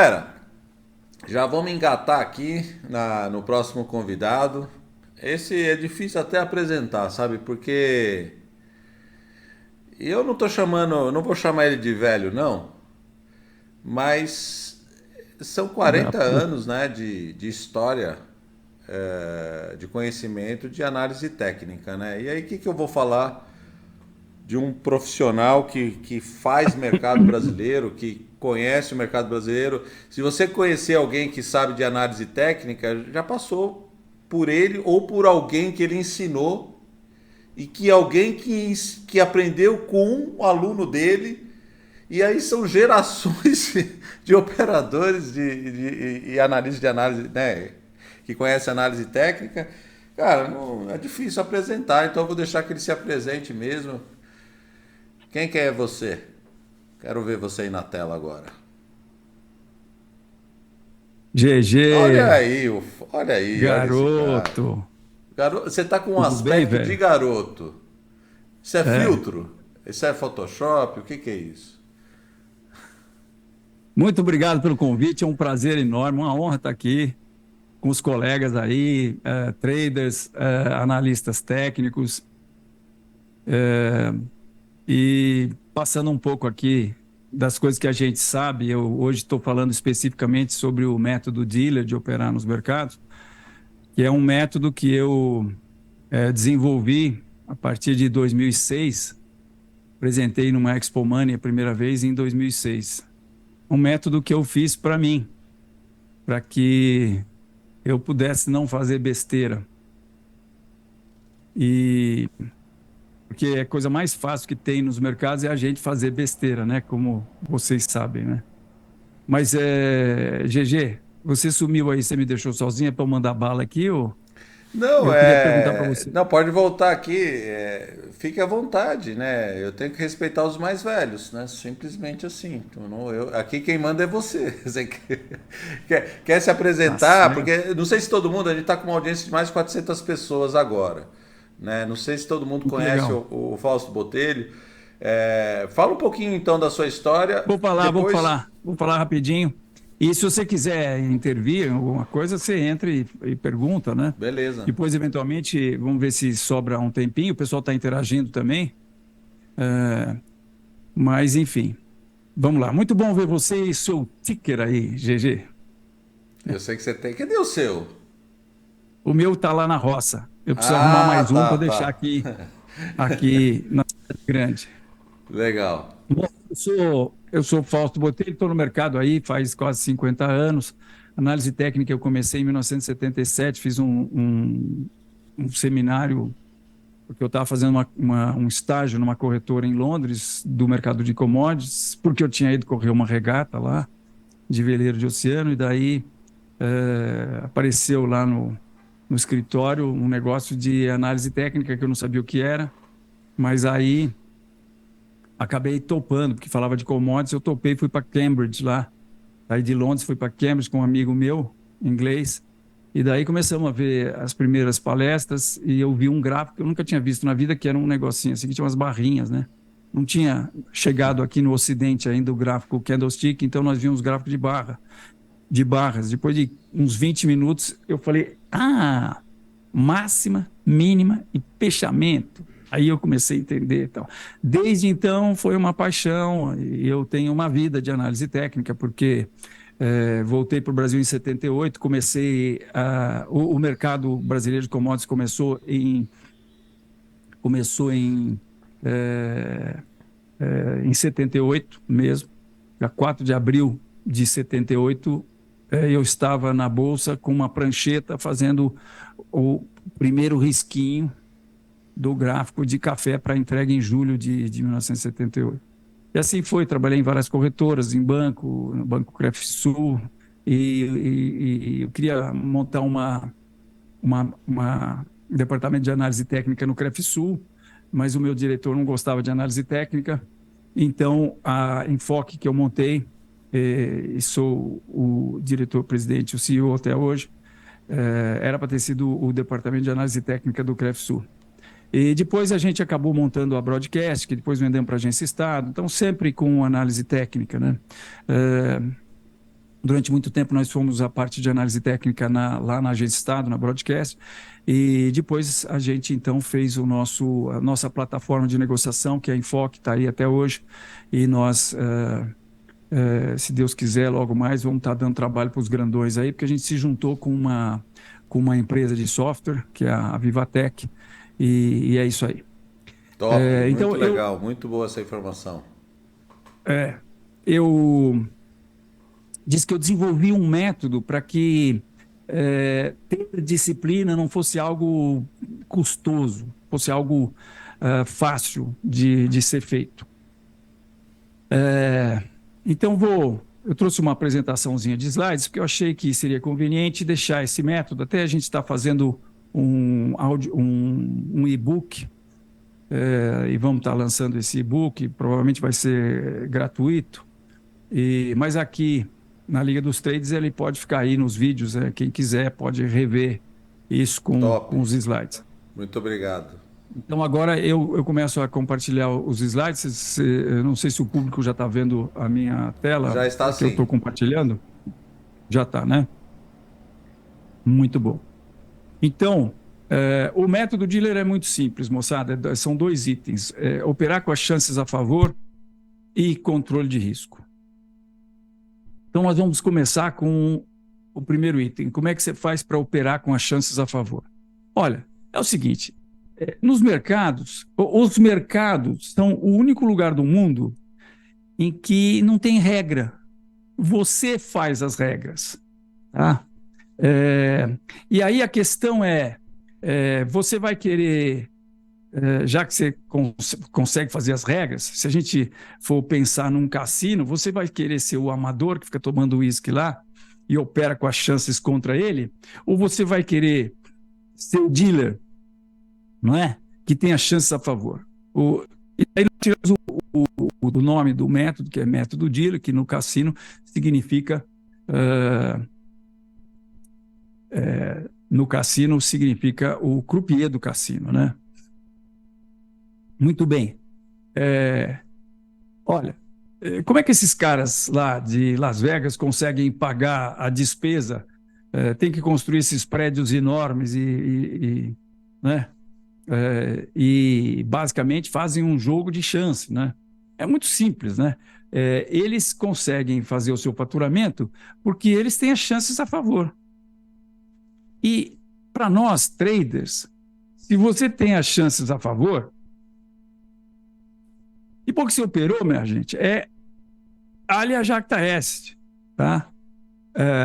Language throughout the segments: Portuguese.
Galera, já vamos engatar aqui no próximo convidado. Esse é difícil até apresentar, sabe? Porque eu não tô chamando, não vou chamar ele de velho, não, mas são Da- 40 anos, né, de história, de conhecimento, de análise técnica, né? E aí, o que, que eu vou falar de um profissional que faz mercado brasileiro, que conhece o mercado brasileiro? Se você conhecer alguém que sabe de análise técnica, já passou por ele ou por alguém que ele ensinou e que alguém que aprendeu com um aluno dele. E aí são gerações de operadores e analistas de análise, né? Que conhecem análise técnica. Cara, não, é difícil apresentar, então eu vou deixar que ele se apresente mesmo. Quem que é você? Quero ver você aí na tela agora. Olha GG, aí, olha aí, olha esse cara. garoto, Você tá com um tudo bem, aspecto de velho? garoto. Isso é É. filtro? Isso é Photoshop? O que que é isso? Muito obrigado pelo convite, é um prazer enorme, uma honra estar aqui com os colegas aí, traders, analistas técnicos, e passando um pouco aqui das coisas que a gente sabe. Eu hoje estou falando especificamente sobre o método dealer de operar nos mercados, que é um método que eu desenvolvi a partir de 2006. Apresentei numa Expo Money a primeira vez em 2006. Um método que eu fiz para mim, para que eu pudesse não fazer besteira. E porque a coisa mais fácil que tem nos mercados é a gente fazer besteira, né? Como vocês sabem, né? Mas GG, você sumiu aí, você me deixou sozinha para eu mandar bala aqui, ou Não, eu queria perguntar para você. Não, pode voltar aqui. Fique à vontade, né? Eu tenho que respeitar os mais velhos, né? Simplesmente assim. Então, aqui quem manda é você. Você quer se Tá apresentar? certo. Porque não sei se todo mundo. A gente está com uma audiência de mais de 400 pessoas agora, né? Não sei se todo mundo Que conhece legal. o Fausto Botelho. Fala um pouquinho então da sua história. Vou falar, vou Depois, falar, vou falar rapidinho. E se você quiser intervir em alguma coisa, você entra e pergunta, né? beleza. Depois, eventualmente, vamos ver se sobra um tempinho. O pessoal está interagindo também. É, mas, enfim, vamos lá. Muito bom ver você e seu ticker aí, GG. Eu sei que você tem. Cadê o seu? O meu está lá na roça. Eu preciso arrumar Ah, mais um tá, para deixar tá. aqui na cidade grande. Legal. Bom, eu sou Fausto Botelho, estou no mercado aí faz quase 50 anos. Análise técnica eu comecei em 1977, fiz um seminário, porque eu estava fazendo um estágio numa corretora em Londres do mercado de commodities, porque eu tinha ido correr uma regata lá de veleiro de oceano, e daí apareceu lá no escritório um negócio de análise técnica que eu não sabia o que era, mas aí acabei topando, porque falava de commodities, eu topei, fui para Cambridge lá. Aí de Londres fui para Cambridge com um amigo meu, inglês, e daí começamos a ver as primeiras palestras e eu vi um gráfico que eu nunca tinha visto na vida, que era um negocinho assim, que tinha umas barrinhas, né? Não tinha chegado aqui no Ocidente ainda o gráfico candlestick, então nós vimos gráfico de barras. Depois de uns 20 minutos, eu falei: ah, máxima, mínima e fechamento. Aí eu comecei a entender. Então, desde então foi uma paixão e eu tenho uma vida de análise técnica, porque voltei para o Brasil em 78, o mercado brasileiro de commodities começou eh, em 78 mesmo, dia 4 de abril de 78, eu estava na bolsa com uma prancheta fazendo o primeiro risquinho do gráfico de café para entrega em julho de 1978. E assim foi, trabalhei em várias corretoras, em banco, no Banco Crefisul, e eu queria montar um departamento de análise técnica no Crefisul, mas o meu diretor não gostava de análise técnica, então a Enfoque que eu montei, e sou o diretor-presidente, o CEO até hoje, era para ter sido o departamento de análise técnica do Crefisul. E depois a gente acabou montando a Broadcast, que depois vendemos para a Agência Estado, então sempre com análise técnica, né? Durante muito tempo nós fomos a parte de análise técnica lá na Agência Estado, na Broadcast, e depois a gente então fez a nossa plataforma de negociação, que é a Enfoque, está aí até hoje, e nós, se Deus quiser, logo mais, vamos estar dando trabalho para os grandões aí, porque a gente se juntou com uma empresa de software, que é a Vivatech, e é isso aí. Top, muito legal, muito boa essa informação. Eu disse que eu desenvolvi um método para que ter disciplina não fosse algo custoso, fosse algo fácil de ser feito. Então eu trouxe uma apresentaçãozinha de slides, porque eu achei que seria conveniente deixar esse método, até a gente está fazendo um e-book, e vamos estar lançando esse e-book, provavelmente vai ser gratuito, mas aqui na Liga dos Trades ele pode ficar aí nos vídeos, quem quiser pode rever isso com os slides. Muito obrigado. Então agora eu começo a compartilhar os slides, eu não sei se o público já está vendo a minha tela. Já está sim. Que eu estou compartilhando. Já está, né? Muito bom. Então, o método dealer é muito simples, moçada. São 2 itens. Operar com as chances a favor e controle de risco. Então, nós vamos começar com o primeiro item. Como é que você faz para operar com as chances a favor? Olha, é o seguinte. Nos mercados, os mercados são o único lugar do mundo em que não tem regra. Você faz as regras. Tá? E aí a questão você vai querer, já que você consegue fazer as regras, se a gente for pensar num cassino, você vai querer ser o amador que fica tomando uísque lá e opera com as chances contra ele, ou você vai querer ser o dealer, não é? Que tem as chances a favor. E aí nós tiramos o nome do método, que é método dealer, que no cassino significa no cassino significa o croupier do cassino, né? Muito bem. Olha, como é que esses caras lá de Las Vegas conseguem pagar a despesa? Tem que construir esses prédios enormes né? E basicamente fazem um jogo de chance, né? É muito simples, né? Eles conseguem fazer o seu faturamento porque eles têm as chances a favor. E para nós, traders, se você tem as chances a favor, e pouco se operou, minha gente, alia jacta est, tá?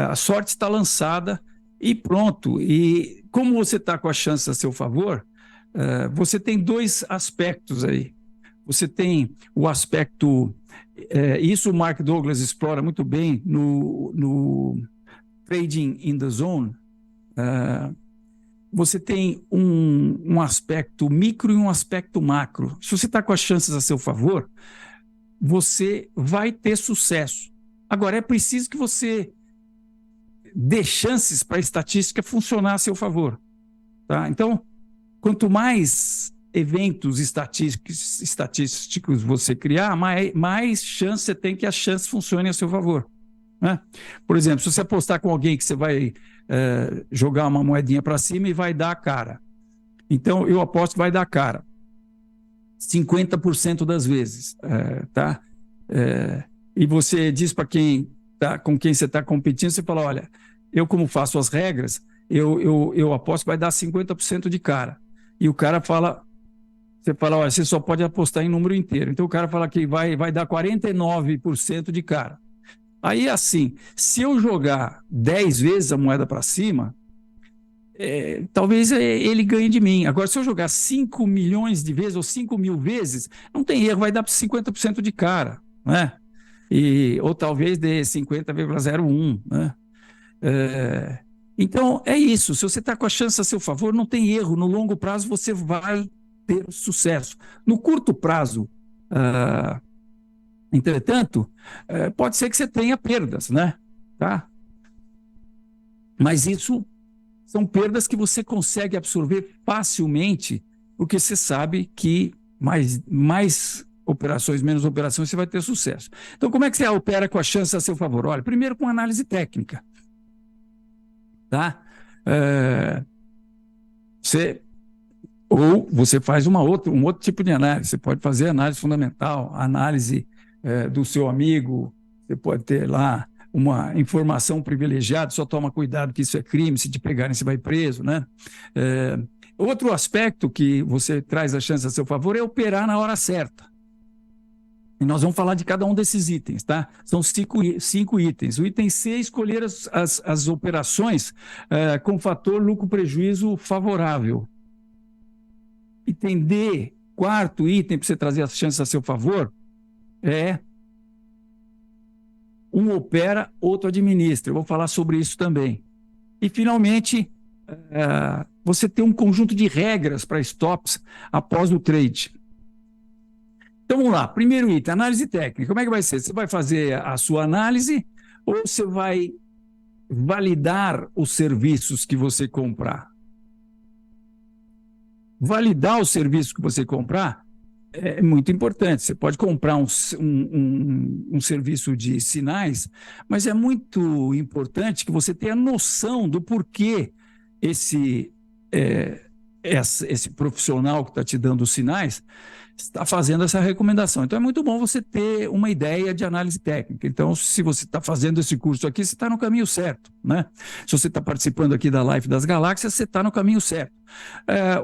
A sorte está lançada e pronto. E como você está com as chances a seu favor, você tem 2 aspectos aí. Você tem o aspecto, isso o Mark Douglas explora muito bem no Trading in the Zone. Você tem um aspecto micro e um aspecto macro. Se você está com as chances a seu favor, você vai ter sucesso. Agora, é preciso que você dê chances para a estatística funcionar a seu favor. Tá? Então, quanto mais eventos estatísticos você criar, mais chance você tem que as chances funcionem a seu favor. Né? Por exemplo, se você apostar com alguém que você vai jogar uma moedinha para cima e vai dar a cara. Então, eu aposto que vai dar a cara 50% das vezes. Tá? E você diz para com quem você está competindo, você fala, olha, eu como faço as regras, eu aposto que vai dar 50% de cara. E o cara fala, você fala, olha, você só pode apostar em número inteiro. Então o cara fala que vai dar 49% de cara. Aí, assim, se eu jogar 10 vezes a moeda para cima, talvez ele ganhe de mim. Agora, se eu jogar 5 milhões de vezes ou 5 mil vezes, não tem erro, vai dar 50% de cara, né? Ou talvez dê 50,01, né? Então, é isso. Se você está com a chance a seu favor, não tem erro. No longo prazo, você vai ter sucesso. No curto prazo, entretanto, pode ser que você tenha perdas, né? Tá? Mas isso são perdas que você consegue absorver facilmente, porque você sabe que mais operações, menos operações, você vai ter sucesso. Então, como é que você opera com a chance a seu favor? Olha, primeiro com análise técnica. Tá? Ou você faz um outro tipo de análise. Você pode fazer análise fundamental, análise do seu amigo, você pode ter lá uma informação privilegiada, só toma cuidado que isso é crime, se te pegarem você vai preso, né? Outro aspecto que você traz a chance a seu favor é operar na hora certa. E nós vamos falar de cada um desses itens, tá? São cinco itens. O item C é escolher as operações com fator lucro-prejuízo favorável. Item D, quarto item para você trazer as chances a seu favor, é um opera, outro administra. Eu vou falar sobre isso também. E, finalmente, você tem um conjunto de regras para stops após o trade. Então, vamos lá. Primeiro item, análise técnica. Como é que vai ser? Você vai fazer a sua análise ou você vai validar os serviços que você comprar? Validar os serviços que você comprar é muito importante. Você pode comprar um serviço de sinais, mas é muito importante que você tenha noção do porquê esse profissional que está te dando os sinais está fazendo essa recomendação. Então, é muito bom você ter uma ideia de análise técnica. Então, se você está fazendo esse curso aqui, você está no caminho certo, né? Se você está participando aqui da Live das Galáxias, você está no caminho certo.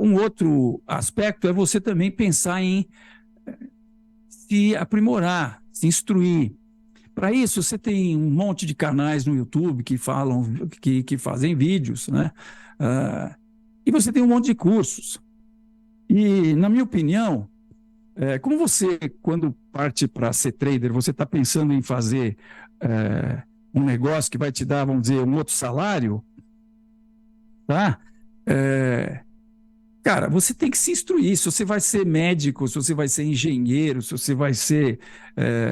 Um outro aspecto é você também pensar em se aprimorar, se instruir. Para isso, você tem um monte de canais no YouTube que fazem vídeos, né? E você tem um monte de cursos. E, na minha opinião, como você, quando parte para ser trader, você está pensando em fazer um negócio que vai te dar, vamos dizer, um outro salário, tá? Cara, você tem que se instruir. Se você vai ser médico, se você vai ser engenheiro, se você vai ser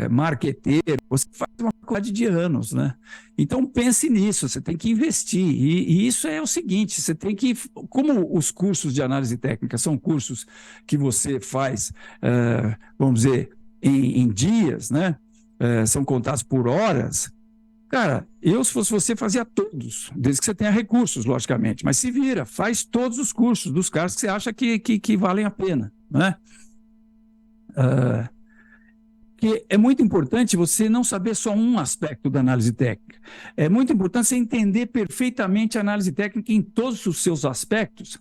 marqueteiro, você faz uma quantidade de anos, né? Então, pense nisso, você tem que investir. E isso é o seguinte, você tem que... Como os cursos de análise técnica são cursos que você faz, vamos dizer, em dias, né? São contados por horas. Cara, se fosse você, fazia todos, desde que você tenha recursos, logicamente. Mas se vira, faz todos os cursos dos caras que você acha que valem a pena, né? Que é muito importante você não saber só um aspecto da análise técnica. É muito importante você entender perfeitamente a análise técnica em todos os seus aspectos,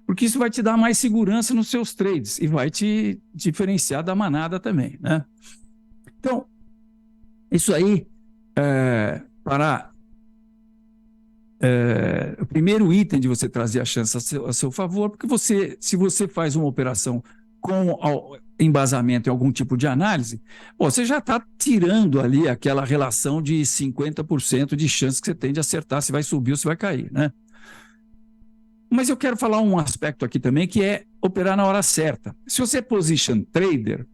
porque isso vai te dar mais segurança nos seus trades e vai te diferenciar da manada também, né? Então, isso aí... o primeiro item de você trazer a chance a seu favor, porque se você faz uma operação com embasamento em algum tipo de análise, você já está tirando ali aquela relação de 50% de chance que você tem de acertar se vai subir ou se vai cair, né? Mas eu quero falar um aspecto aqui também, que é operar na hora certa. Se você é position trader,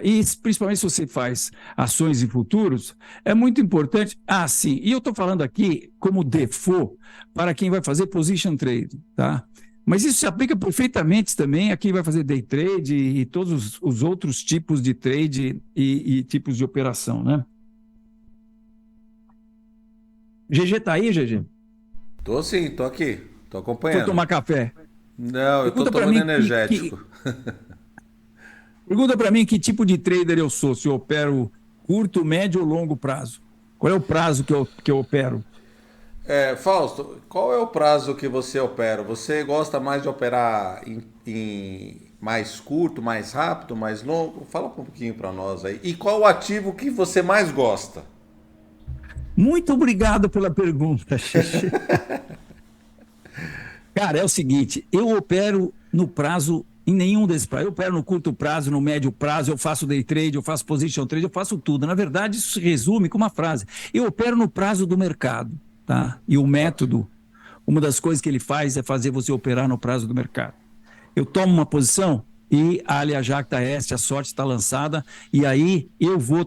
e principalmente se você faz ações e futuros, é muito importante. Sim, e eu estou falando aqui como default para quem vai fazer position trade, tá? Mas isso se aplica perfeitamente também a quem vai fazer day trade e todos os outros tipos de trade e tipos de operação, né? GG tá aí, GG? Tô sim, tô aqui, tô acompanhando. Foi tomar café? Não, eu tô tomando energético. Pergunta para mim que tipo de trader eu sou, se eu opero curto, médio ou longo prazo. Qual é o prazo que eu opero? Fausto, qual é o prazo que você opera? Você gosta mais de operar em mais curto, mais rápido, mais longo? Fala um pouquinho para nós aí. E qual o ativo que você mais gosta? Muito obrigado pela pergunta, Xixi. Cara, é o seguinte, eu opero no prazo... Em nenhum desses prazos. Eu opero no curto prazo, no médio prazo, eu faço day trade, eu faço position trade, eu faço tudo. Na verdade, isso se resume com uma frase. Eu opero no prazo do mercado, tá? E o método, uma das coisas que ele faz é fazer você operar no prazo do mercado. Eu tomo uma posição e a alea jacta est, a sorte está lançada, e aí eu vou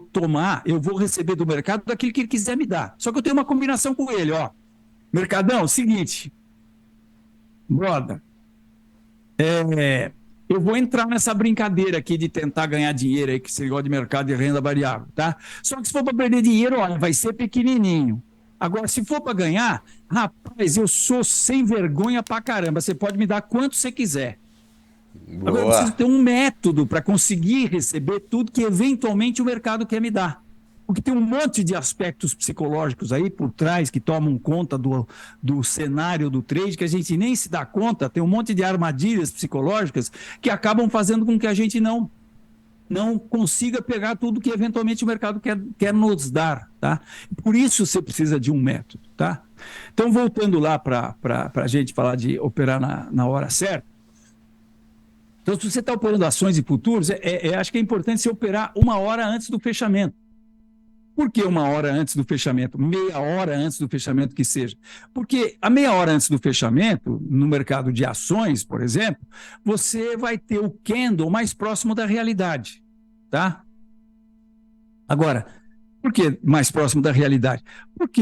receber do mercado daquilo que ele quiser me dar. Só que eu tenho uma combinação com ele, ó. Mercadão, seguinte, brother, Eu vou entrar nessa brincadeira aqui de tentar ganhar dinheiro aí, que você gosta de mercado de renda variável, tá? Só que se for para perder dinheiro, olha, vai ser pequenininho. Agora, se for para ganhar, rapaz, eu sou sem vergonha pra caramba. Você pode me dar quanto você quiser. Agora, eu preciso Boa. ter um método para conseguir receber tudo que eventualmente o mercado quer me dar. Porque tem um monte de aspectos psicológicos aí por trás que tomam conta do cenário do trade que a gente nem se dá conta. Tem um monte de armadilhas psicológicas que acabam fazendo com que a gente não consiga pegar tudo que eventualmente o mercado quer nos dar, tá? Por isso você precisa de um método, tá? Então, voltando lá para a gente falar de operar na hora certa. Então, se você está operando ações e futuros, acho que é importante você operar 1 hora antes do fechamento. Por que 1 hora antes do fechamento? Meia hora antes do fechamento que seja. Porque a meia hora antes do fechamento, no mercado de ações, por exemplo, você vai ter o candle mais próximo da realidade, tá? Agora, por que mais próximo da realidade? Porque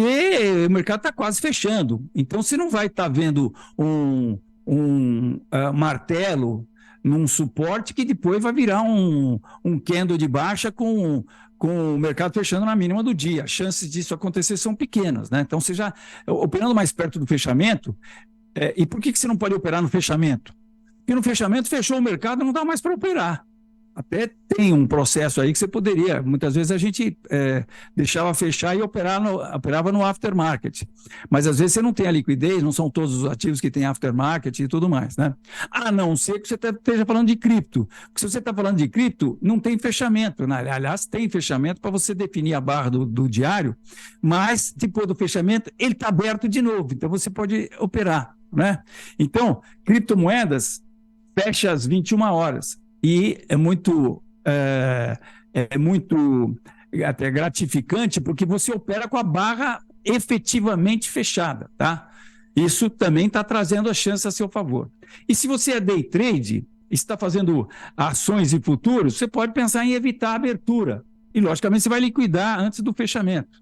o mercado está quase fechando. Então, você não vai estar vendo um martelo num suporte que depois vai virar um candle de baixa com o mercado fechando na mínima do dia. As chances disso acontecer são pequenas, né? Então, você já operando mais perto do fechamento, e por que você não pode operar no fechamento? Porque no fechamento fechou o mercado, não dá mais para operar. Até tem um processo aí que você poderia. Muitas vezes a gente deixava fechar e operava no aftermarket. Mas às vezes você não tem a liquidez, não são todos os ativos que têm aftermarket e tudo mais, né? A não ser que você esteja falando de cripto. Porque se você está falando de cripto, não tem fechamento, né? Aliás, tem fechamento para você definir a barra do diário, mas depois do fechamento, ele está aberto de novo. Então você pode operar, né? Então, criptomoedas fecha às 21 horas. E é muito até gratificante, porque você opera com a barra efetivamente fechada, tá? Isso também está trazendo a chance a seu favor. E se você é day trade, está fazendo ações e futuros, você pode pensar em evitar a abertura. E, logicamente, você vai liquidar antes do fechamento.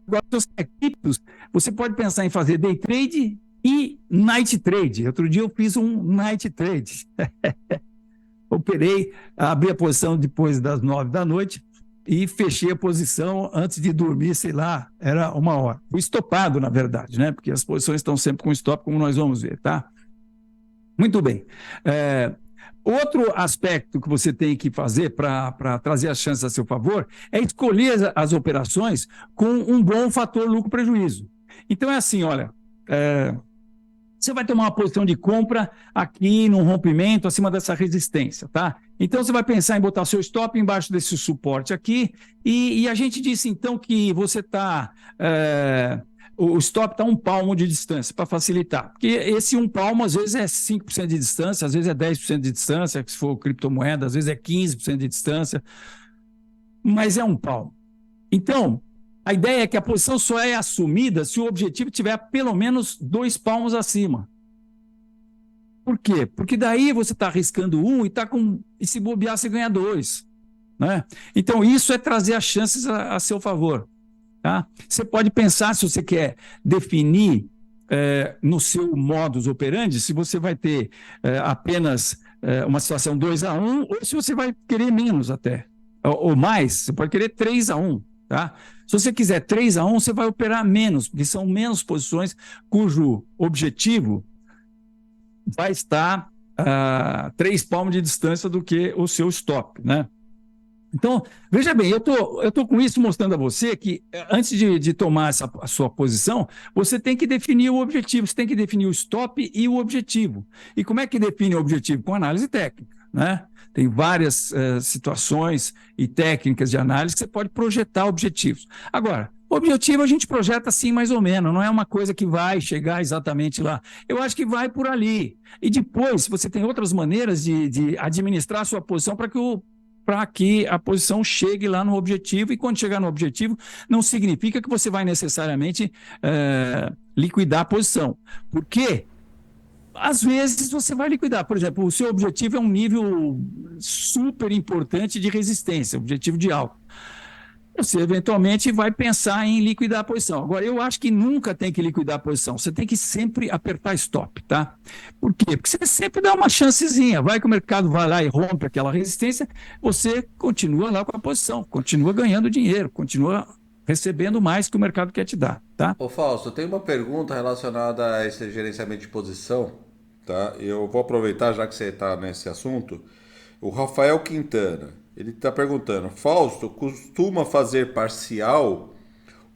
Agora, se você é criptos, você pode pensar em fazer day trade e night trade. Outro dia eu fiz um night trade. Operei, abri a posição depois das 9 da noite e fechei a posição antes de dormir, sei lá, era 1 hora. Fui estopado, na verdade, né? Porque as posições estão sempre com stop, como nós vamos ver, tá? Muito bem. Outro aspecto que você tem que fazer para trazer as chances a seu favor é escolher as operações com um bom fator lucro-prejuízo. Então é assim, olha, você vai tomar uma posição de compra aqui num rompimento acima dessa resistência, tá? Então você vai pensar em botar o seu stop embaixo desse suporte aqui e a gente disse então que você está... o stop está 1 palmo de distância, para facilitar. Porque esse 1 palmo, às vezes, é 5% de distância, às vezes é 10% de distância, se for criptomoeda, às vezes é 15% de distância, mas é 1 palmo. Então, a ideia é que a posição só é assumida se o objetivo tiver pelo menos 2 palmos acima. Por quê? Porque daí você está arriscando 1 e se bobear, você ganha 2. Né? Então, isso é trazer as chances a seu favor. Tá? Você pode pensar, se você quer definir no seu modus operandi, se você vai ter apenas uma situação 2-1, ou se você vai querer menos até, ou mais, você pode querer 3-1. Tá? Se você quiser 3-1, você vai operar menos, porque são menos posições cujo objetivo vai estar a 3 palmos de distância do que o seu stop, né? Então, veja bem, eu tô com isso mostrando a você que antes de tomar a sua posição, você tem que definir o objetivo, você tem que definir o stop e o objetivo. E como é que define o objetivo? Com análise técnica, né? Tem várias situações e técnicas de análise que você pode projetar objetivos. Agora, o objetivo a gente projeta assim mais ou menos, não é uma coisa que vai chegar exatamente lá. Eu acho que vai por ali. E depois, você tem outras maneiras de administrar a sua posição para que a posição chegue lá no objetivo, e quando chegar no objetivo, não significa que você vai necessariamente liquidar a posição. Por quê? Às vezes você vai liquidar. Por exemplo, o seu objetivo é um nível super importante de resistência, objetivo de alta. Você eventualmente vai pensar em liquidar a posição. Agora, eu acho que nunca tem que liquidar a posição. Você tem que sempre apertar stop, tá? Por quê? Porque você sempre dá uma chancezinha. Vai que o mercado vai lá e rompe aquela resistência, você continua lá com a posição, continua ganhando dinheiro, continua recebendo mais que o mercado quer te dar, tá? Ô Fausto, tem uma pergunta relacionada a esse gerenciamento de posição, tá? Eu vou aproveitar já que você está nesse assunto. O Rafael Quintana, ele está perguntando, Fausto, costuma fazer parcial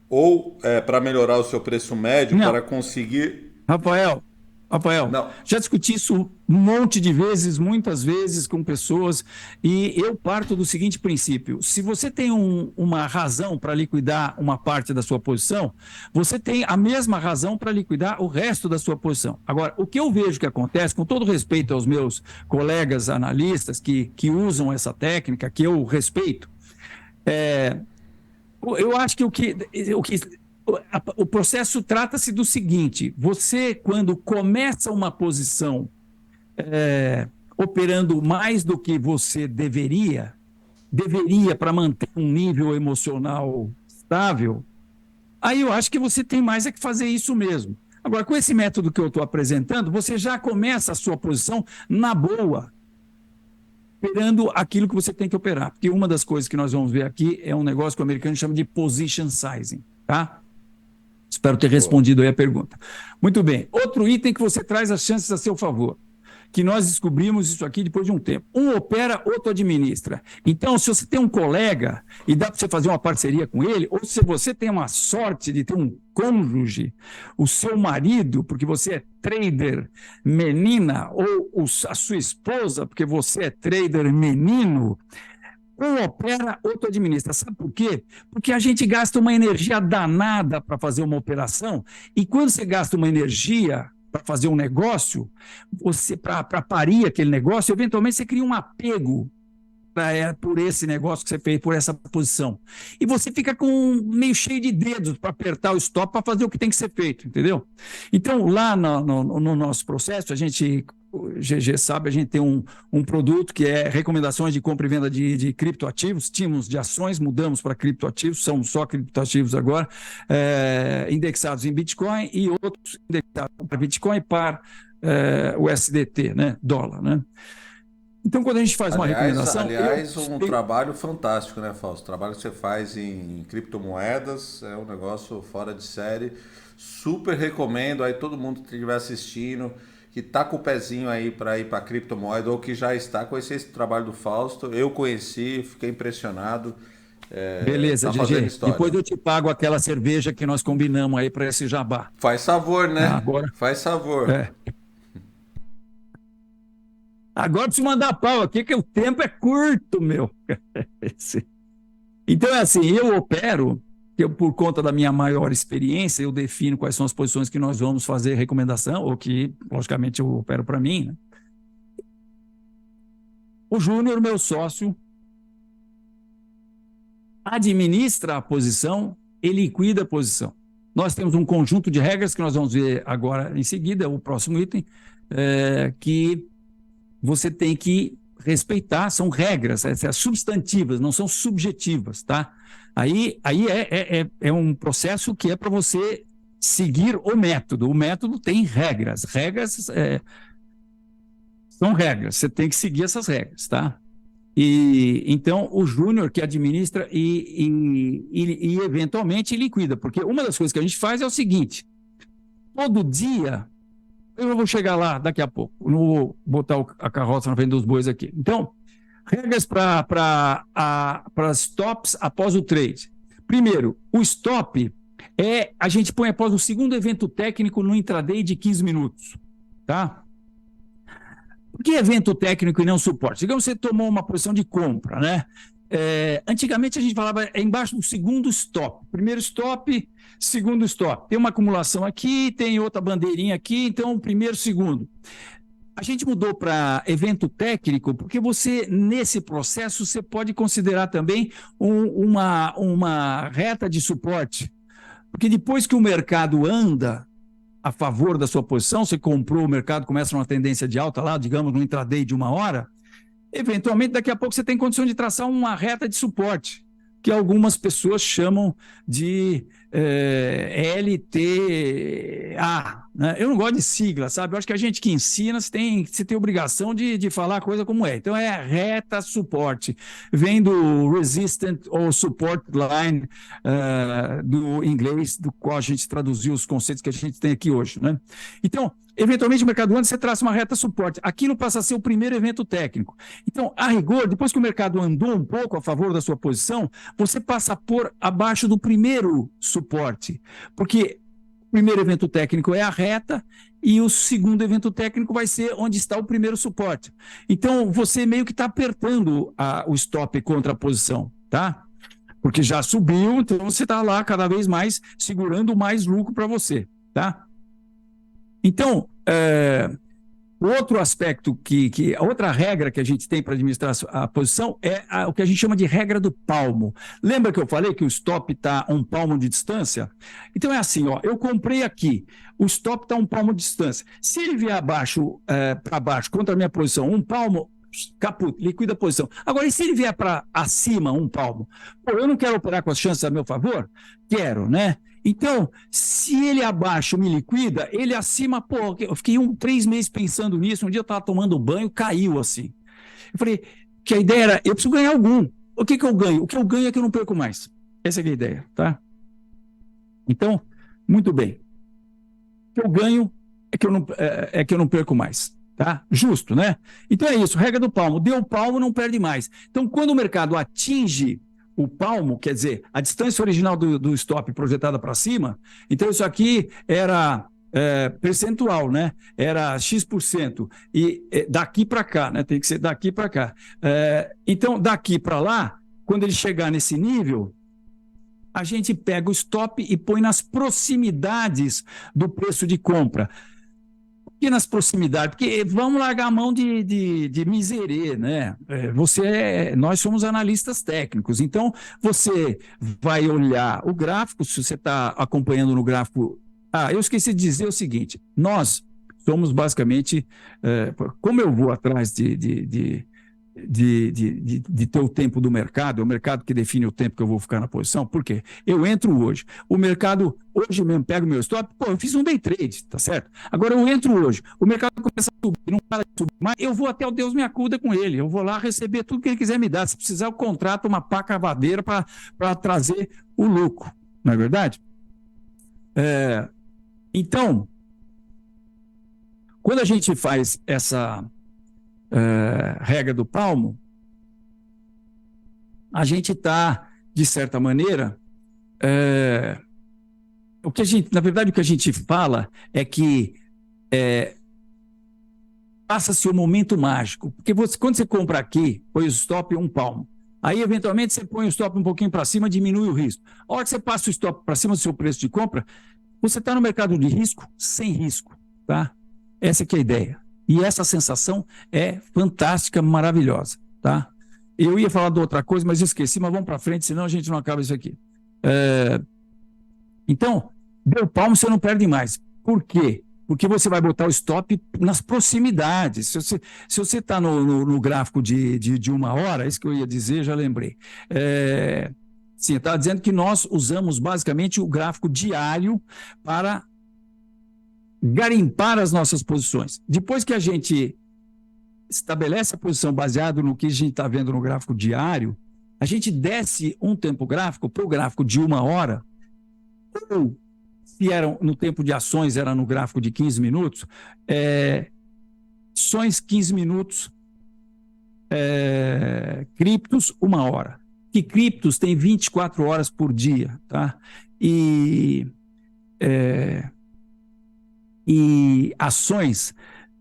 ou para melhorar o seu preço médio Não, para conseguir... Rafael, Rafael, Não, já discuti isso um monte de vezes, muitas vezes com pessoas, e eu parto do seguinte princípio: se você tem uma razão para liquidar uma parte da sua posição, você tem a mesma razão para liquidar o resto da sua posição. Agora, o que eu vejo que acontece, com todo respeito aos meus colegas analistas que usam essa técnica, que eu respeito, eu acho que o processo trata-se do seguinte: você, quando começa uma posição operando mais do que você deveria para manter um nível emocional estável, aí eu acho que você tem mais é que fazer isso mesmo. Agora, com esse método que eu estou apresentando, você já começa a sua posição na boa, operando aquilo que você tem que operar. Porque uma das coisas que nós vamos ver aqui é um negócio que o americano chama de position sizing, tá? Espero ter boa. respondido aí a pergunta. Muito bem. Outro item que você traz as chances a seu favor, que nós descobrimos isso aqui depois de um tempo. Um opera, outro administra. Então, se você tem um colega e dá para você fazer uma parceria com ele, ou se você tem uma sorte de ter um cônjuge, o seu marido, porque você é trader menina, ou a sua esposa, porque você é trader menino, um opera, outro administra. Sabe por quê? Porque a gente gasta uma energia danada para fazer uma operação, e quando você gasta uma energia para fazer um negócio, você para parir aquele negócio, eventualmente você cria um apego por esse negócio que você fez, por essa posição. E você fica com meio cheio de dedos para apertar o stop para fazer o que tem que ser feito, entendeu? Então, lá no nosso processo, o GG sabe, a gente tem um produto que é recomendações de compra e venda de criptoativos. Tínhamos de ações, mudamos para criptoativos, são só criptoativos agora, indexados em Bitcoin e outros indexados para Bitcoin e para o SDT, né, dólar, né? Então, quando a gente faz uma recomendação... Aliás, um trabalho fantástico, né, Fausto? O trabalho que você faz em criptomoedas é um negócio fora de série. Super recomendo aí todo mundo que estiver assistindo, que tá com o pezinho aí para ir para criptomoeda ou que já está, conhecer esse trabalho do Fausto. Eu conheci, fiquei impressionado. Beleza, tá fazendo GG. história. Depois eu te pago aquela cerveja que nós combinamos aí para esse jabá. Faz favor, né? Agora, Faz favor. Agora preciso mandar pau aqui, que o tempo é curto, meu. Então é assim, eu opero, por conta da minha maior experiência, eu defino quais são as posições que nós vamos fazer recomendação, ou que, logicamente, eu opero para mim, né? O Júnior, meu sócio, administra a posição e liquida a posição. Nós temos um conjunto de regras que nós vamos ver agora em seguida, o próximo item, que você tem que respeitar, são regras, substantivas, não são subjetivas, tá? Aí é um processo que é para você seguir o método tem regras, são regras, você tem que seguir essas regras, tá? E então o Júnior que administra e eventualmente liquida, porque uma das coisas que a gente faz é o seguinte: todo dia, eu vou chegar lá daqui a pouco, não vou botar a carroça na frente dos bois aqui. Então, regras para stops após o trade. Primeiro, o stop a gente põe após o segundo evento técnico no intraday de 15 minutos, tá? Por que evento técnico e não suporte? Digamos que você tomou uma posição de compra, né? Antigamente a gente falava embaixo do segundo stop. Primeiro stop, segundo stop. Tem uma acumulação aqui, tem outra bandeirinha aqui, então primeiro, segundo. A gente mudou para evento técnico porque você, nesse processo, você pode considerar também uma reta de suporte. Porque depois que o mercado anda a favor da sua posição, você comprou, o mercado começa uma tendência de alta lá, digamos, no intraday de 1 hora, eventualmente, daqui a pouco você tem condição de traçar uma reta de suporte. que algumas pessoas chamam de LTA, né? Eu não gosto de sigla, sabe? Eu acho que a gente que ensina, você tem obrigação de falar a coisa como é. Então, é reta suporte. Vem do resistant ou support line do inglês, do qual a gente traduziu os conceitos que a gente tem aqui hoje, né? Então, eventualmente, o mercado anda, você traça uma reta suporte. Aquilo passa a ser o primeiro evento técnico. Então, a rigor, depois que o mercado andou um pouco a favor da sua posição, você passa a pôr abaixo do primeiro suporte, porque o primeiro evento técnico é a reta e o segundo evento técnico vai ser onde está o primeiro suporte. Então, você meio que está apertando o stop contra a posição, tá? Porque já subiu, então você está lá cada vez mais segurando mais lucro para você, tá? Então, outro aspecto a outra regra que a gente tem para administrar a posição é o que a gente chama de regra do palmo. Lembra que eu falei que o stop está a um palmo de distância? Então é assim, ó, eu comprei aqui, o stop está a um palmo de distância. Se ele vier para baixo contra a minha posição, um palmo, caput, liquida a posição. Agora, e se ele vier para acima, um palmo? Pô, eu não quero operar com as chances a meu favor? Quero, né? Então, se ele abaixo me liquida, ele acima, pô, eu fiquei 3 meses pensando nisso, um dia eu estava tomando banho, caiu assim. Eu falei que a ideia era, eu preciso ganhar algum. O que eu ganho? O que eu ganho é que eu não perco mais. Essa é a ideia, tá? Então, muito bem. O que eu ganho é que eu não perco mais, tá? Justo, né? Então é isso, regra do palmo. Deu palmo, não perde mais. Então, quando o mercado atinge o palmo, quer dizer, a distância original do stop projetada para cima, então isso aqui era percentual, né? Era X%. E daqui para cá, né? Tem que ser daqui para cá. Então, daqui para lá, quando ele chegar nesse nível, a gente pega o stop e põe nas proximidades do preço de compra. E nas proximidades, porque vamos largar a mão de miserê, né? Nós somos analistas técnicos, então você vai olhar o gráfico, se você está acompanhando no gráfico. Eu esqueci de dizer o seguinte: nós somos basicamente, como eu vou atrás de ter o tempo do mercado, é o mercado que define o tempo que eu vou ficar na posição. Por quê? Eu entro hoje, o mercado, hoje mesmo, pega o meu stop, eu fiz um day trade, tá certo? Agora eu entro hoje, o mercado começa a subir, não para de subir, mas eu vou até o Deus me acuda com ele, eu vou lá receber tudo que ele quiser me dar, se precisar eu contrato uma pá cavadeira para trazer o lucro, não é verdade? Então, quando a gente faz essa regra do palmo, a gente está, de certa maneira, na verdade, o que a gente fala é que passa-se o momento mágico, porque quando você compra aqui, põe o stop um palmo, aí eventualmente você põe o stop um pouquinho para cima, diminui o risco. A hora que você passa o stop para cima do seu preço de compra, você está no mercado de risco sem risco, tá? Essa que é a ideia. E essa sensação é fantástica, maravilhosa, tá? Eu ia falar de outra coisa, mas esqueci, mas vamos para frente, senão a gente não acaba isso aqui. Então, deu palmo, você não perde mais. Por quê? Porque você vai botar o stop nas proximidades. Se você está no gráfico de 1 hora, isso que eu ia dizer, já lembrei. Sim, estava dizendo que nós usamos basicamente o gráfico diário para garimpar as nossas posições. Depois que a gente estabelece a posição baseado no que a gente está vendo no gráfico diário, a gente desce um tempo gráfico para o gráfico de 1 hora, ou se era no tempo de ações, era no gráfico de 15 minutos, ações 15 minutos, criptos 1 hora. Que criptos tem 24 horas por dia, tá? E ações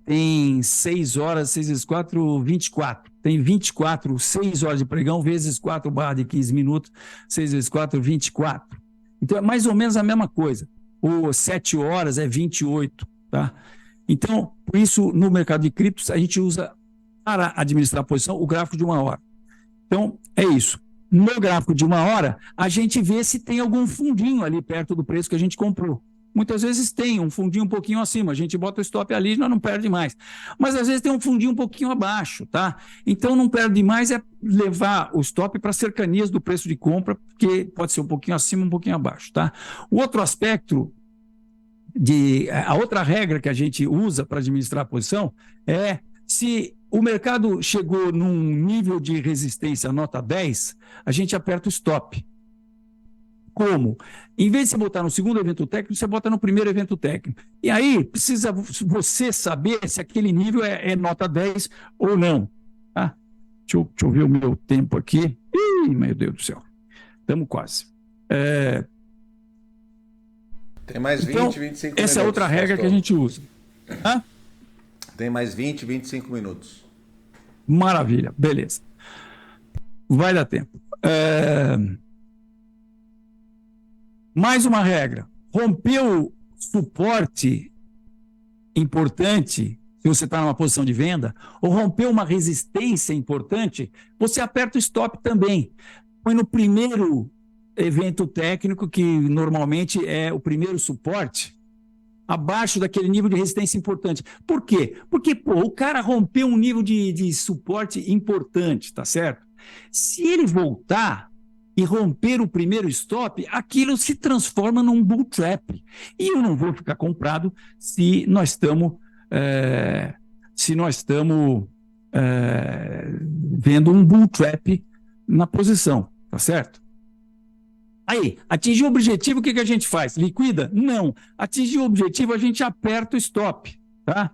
tem 6 horas, 6 vezes 4, 24. Tem 24, 6 horas de pregão, vezes 4 barra de 15 minutos, 6 vezes 4, 24. Então, é mais ou menos a mesma coisa. Ou 7 horas é 28, tá? Então, por isso, no mercado de criptos, a gente usa, para administrar a posição, o gráfico de 1 hora. Então, é isso. No gráfico de 1 hora, a gente vê se tem algum fundinho ali perto do preço que a gente comprou. Muitas vezes tem um fundinho um pouquinho acima, a gente bota o stop ali e não perde mais. Mas às vezes tem um fundinho um pouquinho abaixo, tá? Então não perde mais é levar o stop para cercanias do preço de compra, porque pode ser um pouquinho acima, um pouquinho abaixo, tá? O outro aspecto a outra regra que a gente usa para administrar a posição é se o mercado chegou num nível de resistência nota 10, a gente aperta o stop. Como? Em vez de você botar no segundo evento técnico, você bota no primeiro evento técnico. E aí precisa você saber se aquele nível é nota 10 ou não. Tá? Deixa eu ver o meu tempo aqui. Ih, meu Deus do céu. Estamos quase. Tem mais 20, então, 25 minutos. Essa é outra regra que a gente usa. Hã? Tem mais 20, 25 minutos. Maravilha, beleza. Vai dar tempo. Mais uma regra. Rompeu suporte importante, se você está numa posição de venda, ou rompeu uma resistência importante, você aperta o stop também. Põe no primeiro evento técnico, que normalmente é o primeiro suporte, abaixo daquele nível de resistência importante. Por quê? Porque o cara rompeu um nível de suporte importante, tá certo? Se ele voltar e romper o primeiro stop, aquilo se transforma num bull trap. E eu não vou ficar comprado se nós estamos vendo um bull trap na posição, tá certo? Aí, atingir o objetivo, o que a gente faz? Liquida? Não. Atingir o objetivo, a gente aperta o stop, tá?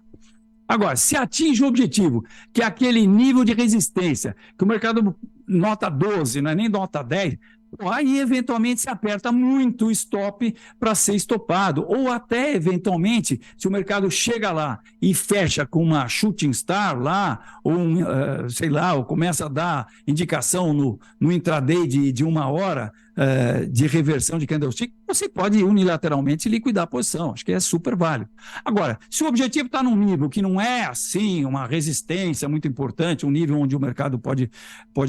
Agora, se atinge o objetivo, que é aquele nível de resistência, que o mercado nota 12, não é nem nota 10, aí eventualmente se aperta muito o stop para ser estopado, ou até eventualmente, se o mercado chega lá e fecha com uma shooting star lá, ou sei lá, ou começa a dar indicação no intraday de 1 hora de reversão de candlestick, você pode unilateralmente liquidar a posição, acho que é super válido. Agora, se o objetivo está num nível que não é assim, uma resistência muito importante, um nível onde o mercado pode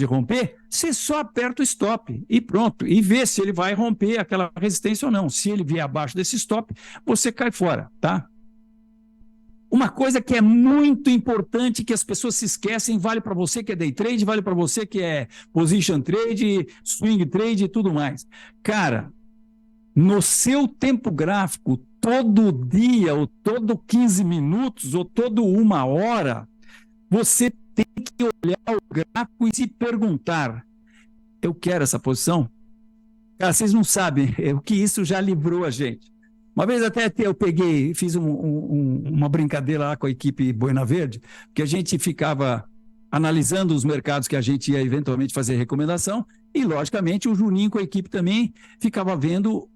romper, você só aperta o stop e pronto, e vê se ele vai romper aquela resistência ou não. Se ele vier abaixo desse stop, você cai fora, tá? Uma coisa que é muito importante, que as pessoas se esquecem, vale para você que é day trade, vale para você que é position trade, swing trade e tudo mais. Cara, no seu tempo gráfico, todo dia, ou todo 15 minutos, ou todo 1 hora, você tem que olhar o gráfico e se perguntar: eu quero essa posição? Cara, vocês não sabem o que isso já livrou a gente. Uma vez até eu peguei, fiz uma brincadeira lá com a equipe Boina Verde, que a gente ficava analisando os mercados que a gente ia eventualmente fazer recomendação, e logicamente o Juninho com a equipe também ficava vendo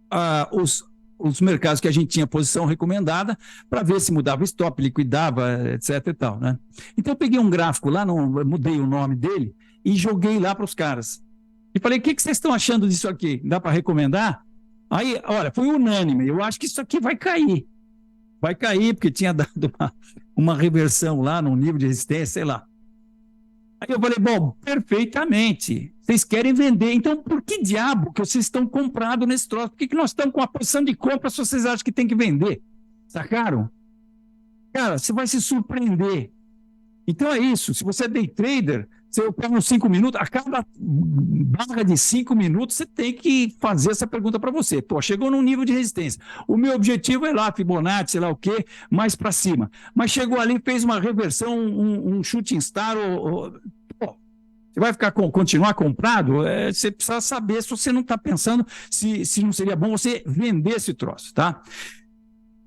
os mercados que a gente tinha posição recomendada para ver se mudava stop, liquidava, etc e tal, né? Então eu peguei um gráfico lá, mudei o nome dele e joguei lá para os caras. E falei: o que vocês estão achando disso aqui? Dá para recomendar? Aí, olha, foi unânime. Eu acho que isso aqui vai cair. Vai cair, porque tinha dado uma reversão lá no nível de resistência, sei lá. Aí eu falei: bom, perfeitamente. Vocês querem vender. Então, por que diabo que vocês estão comprados nesse troço? Por que nós estamos com a posição de compra se vocês acham que tem que vender? Sacaram? Cara, você vai se surpreender. Então é isso. Se você é day trader, você opera uns 5 minutos, a cada barra de 5 minutos, você tem que fazer essa pergunta para você. Pô, chegou num nível de resistência. O meu objetivo é lá, Fibonacci, sei lá o quê, mais para cima. Mas chegou ali, fez uma reversão, um shooting star, pô, você vai continuar comprado? Você precisa saber se você não está pensando se não seria bom você vender esse troço, tá?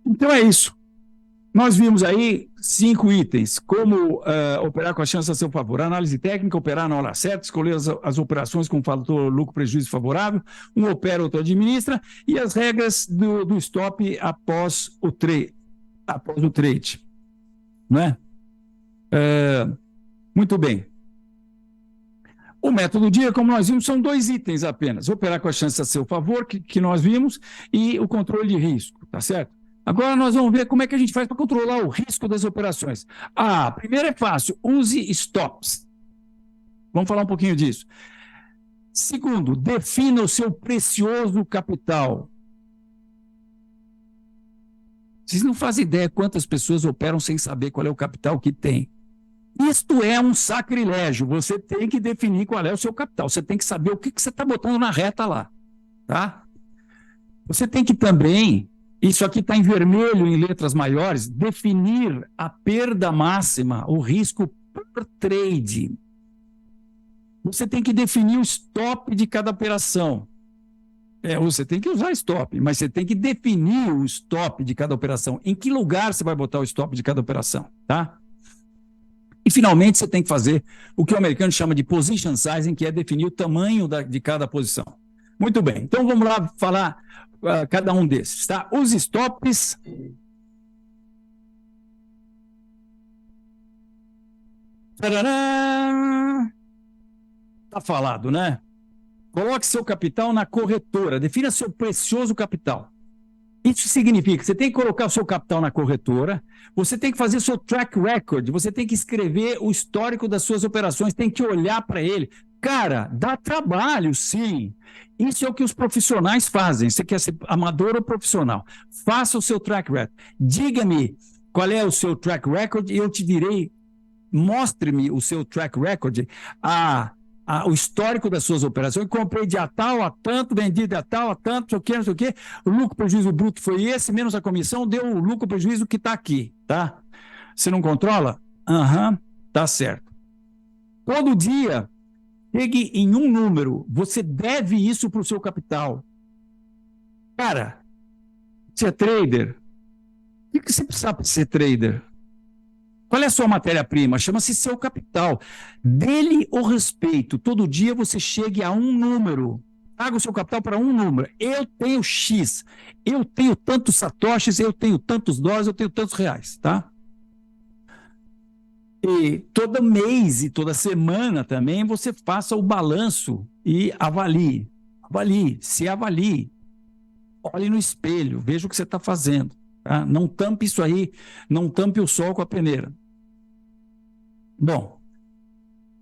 Então é isso. Nós vimos aí 5 itens: como operar com a chance a seu favor, análise técnica, operar na hora certa, escolher as operações com fator lucro-prejuízo favorável, um opera, outro administra, e as regras do stop após o trade. Não é? Muito bem. O método do dia, como nós vimos, são 2 itens apenas: operar com a chance a seu favor, que nós vimos, e o controle de risco, tá certo? Agora nós vamos ver como é que a gente faz para controlar o risco das operações. Primeiro é fácil: use stops. Vamos falar um pouquinho disso. Segundo, defina o seu precioso capital. Vocês não fazem ideia quantas pessoas operam sem saber qual é o capital que tem. Isto é um sacrilégio. Você tem que definir qual é o seu capital. Você tem que saber o que você está botando na reta lá. Tá? Você tem que também, isso aqui está em vermelho em letras maiores, definir a perda máxima, o risco por trade. Você tem que definir o stop de cada operação. Você tem que usar stop, mas você tem que definir o stop de cada operação. Em que lugar você vai botar o stop de cada operação, tá? E, finalmente, você tem que fazer o que o americano chama de position sizing, que é definir o tamanho de cada posição. Muito bem, então vamos lá falar cada um desses, tá? Os stops... Tá falado, né? Coloque seu capital na corretora, defina seu precioso capital. Isso significa que você tem que colocar o seu capital na corretora, você tem que fazer seu track record, você tem que escrever o histórico das suas operações, tem que olhar para ele. Cara, dá trabalho, sim. Isso é o que os profissionais fazem. Você quer ser amador ou profissional? Faça o seu track record. Diga-me qual é o seu track record e eu te direi, mostre-me o seu track record, o histórico das suas operações. Comprei de a tal a tanto, vendi de a tal a tanto, não sei o quê. O lucro prejuízo bruto foi esse, menos a comissão, deu o lucro prejuízo que está aqui, tá? Você não controla? Tá certo. Todo dia, pegue em um número, você deve isso para o seu capital. Cara, você é trader? O que você precisa para ser trader? Qual é a sua matéria-prima? Chama-se seu capital. Dê-lhe o respeito. Todo dia você chegue a um número. Traga o seu capital para um número. Eu tenho X. Eu tenho tantos satoshis, eu tenho tantos dólares, eu tenho tantos reais, tá? E todo mês e toda semana também você faça o balanço e avalie. Se avalie. Olhe no espelho, veja o que você está fazendo. Tá? Não tampe isso aí, não tampe o sol com a peneira. Bom,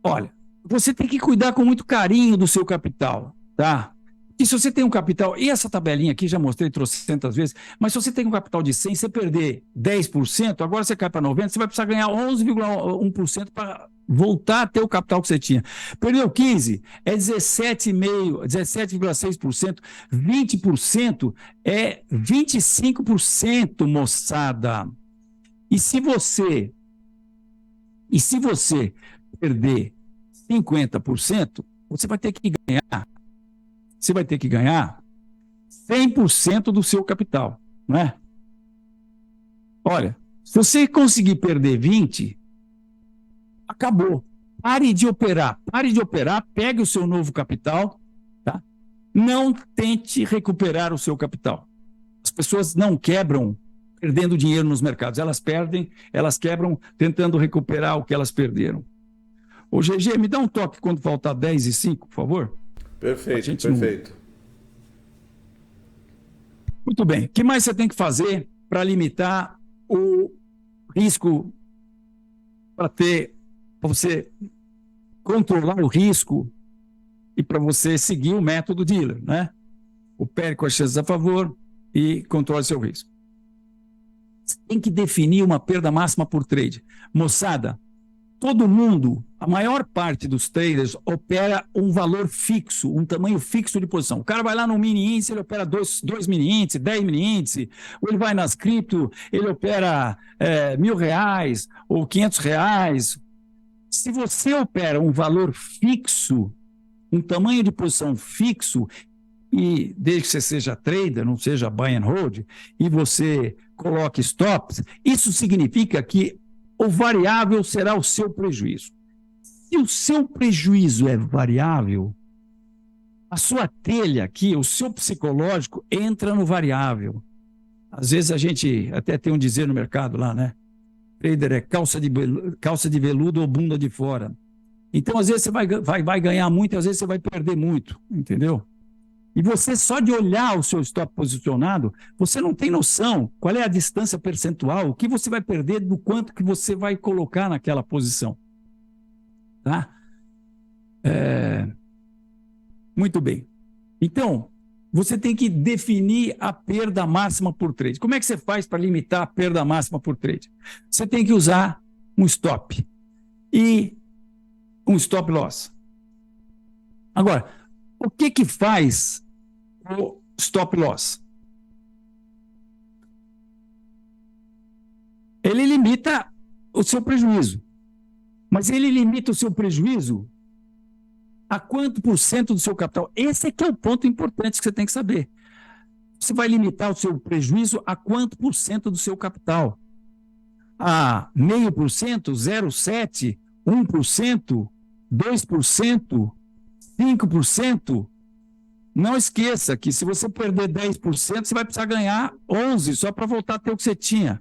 olha, você tem que cuidar com muito carinho do seu capital, tá? E se você tem um capital, e essa tabelinha aqui já mostrei trocentas vezes, mas se você tem um capital de 100, você perder 10%, agora você cai para 90%, você vai precisar ganhar 11,1% para voltar a ter o capital que você tinha. Perdeu 15%, é 17,5%, 17,6%, 20% é 25%, moçada. E se você perder 50%, você vai ter que ganhar 100% do seu capital, não é? Olha, se você conseguir perder 20%, acabou. Pare de operar, pegue o seu novo capital, tá? Não tente recuperar o seu capital. As pessoas não quebram perdendo dinheiro nos mercados. Elas quebram tentando recuperar o que elas perderam. Ô, GG, me dá um toque quando faltar 10:05, por favor. Perfeito. Muito bem. O que mais você tem que fazer para limitar o risco, para você controlar o risco e para você seguir o método dealer, né? Opere com as chances a favor e controle seu risco. Você tem que definir uma perda máxima por trade. Moçada, todo mundo, a maior parte dos traders opera um valor fixo, um tamanho fixo de posição. O cara vai lá no mini índice, ele opera 2 mini índices, 10 mini índices, ou ele vai nas cripto, ele opera R$1.000 ou R$500. Se você opera um valor fixo, um tamanho de posição fixo, e desde que você seja trader, não seja buy and hold, e você coloque stops, isso significa que o variável será o seu prejuízo. Se o seu prejuízo é variável, a sua telha aqui, o seu psicológico, entra no variável. Às vezes a gente até tem um dizer no mercado lá, né? Trader é calça de veludo ou bunda de fora. Então, às vezes você vai ganhar muito, às vezes você vai perder muito, entendeu? E você, só de olhar o seu stop posicionado, você não tem noção qual é a distância percentual, o que você vai perder do quanto que você vai colocar naquela posição. Tá? Muito bem. Então, você tem que definir a perda máxima por trade. Como é que você faz para limitar a perda máxima por trade? Você tem que usar um stop e um stop loss. Agora, o que faz o stop loss? Ele limita o seu prejuízo. Mas ele limita o seu prejuízo a quanto por cento do seu capital? Esse é que é o ponto importante que você tem que saber. Você vai limitar o seu prejuízo a quanto por cento do seu capital? A 0,5%, 0,7%, 1%, 2%, 5%? Não esqueça que se você perder 10%, você vai precisar ganhar 11% só para voltar a ter o que você tinha.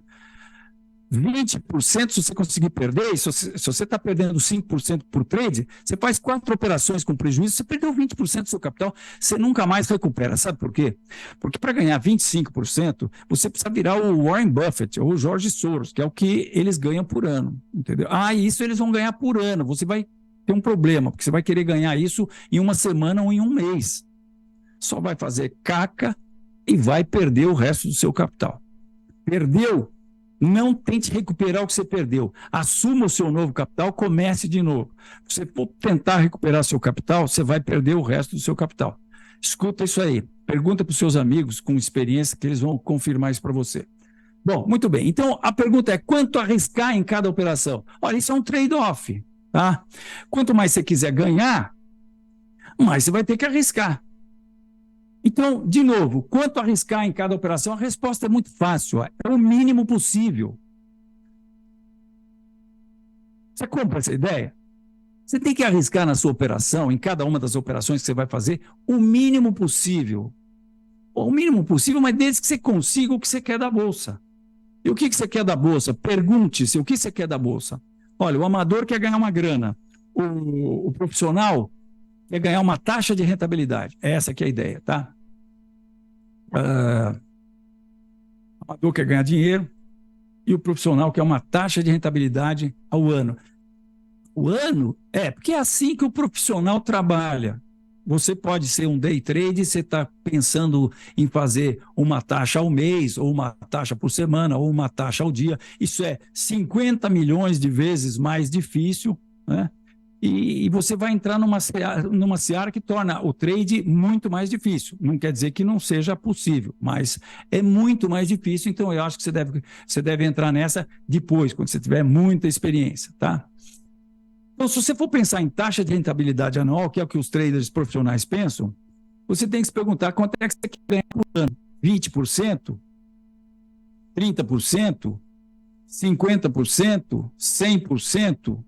20%, se você conseguir perder, se você está perdendo 5% por trade, você faz 4 operações com prejuízo, você perdeu 20% do seu capital, você nunca mais recupera. Sabe por quê? Porque para ganhar 25%, você precisa virar o Warren Buffett ou o George Soros, que é o que eles ganham por ano. Entendeu? Isso eles vão ganhar por ano. Você vai ter um problema, porque você vai querer ganhar isso em uma semana ou em um mês. Só vai fazer caca e vai perder o resto do seu capital. Perdeu? Não tente recuperar o que você perdeu. Assuma o seu novo capital, comece de novo. Se você for tentar recuperar seu capital, você vai perder o resto do seu capital. Escuta isso aí. Pergunta para os seus amigos com experiência que eles vão confirmar isso para você. Bom, muito bem. Então, a pergunta é quanto arriscar em cada operação? Olha, isso é um trade-off, tá? Quanto mais você quiser ganhar, mais você vai ter que arriscar. Então, de novo, quanto arriscar em cada operação? A resposta é muito fácil, é o mínimo possível. Você compra essa ideia? Você tem que arriscar na sua operação, em cada uma das operações que você vai fazer, o mínimo possível. O mínimo possível, mas desde que você consiga o que você quer da Bolsa. E o que você quer da Bolsa? Pergunte-se o que você quer da Bolsa. Olha, o amador quer ganhar uma grana, o profissional quer ganhar uma taxa de rentabilidade. Essa que é a ideia, tá? O amador quer ganhar dinheiro e o profissional quer uma taxa de rentabilidade ao ano. O ano? Porque é assim que o profissional trabalha. Você pode ser um day trade, você está pensando em fazer uma taxa ao mês, ou uma taxa por semana, ou uma taxa ao dia. Isso é 50 milhões de vezes mais difícil, né? E você vai entrar numa seara que torna o trade muito mais difícil. Não quer dizer que não seja possível, mas é muito mais difícil. Então, eu acho que você deve entrar nessa depois, quando você tiver muita experiência, tá? Então, se você for pensar em taxa de rentabilidade anual, que é o que os traders profissionais pensam, você tem que se perguntar quanto é que você quer ganhar por ano. 20%? 30%? 50%? 100%?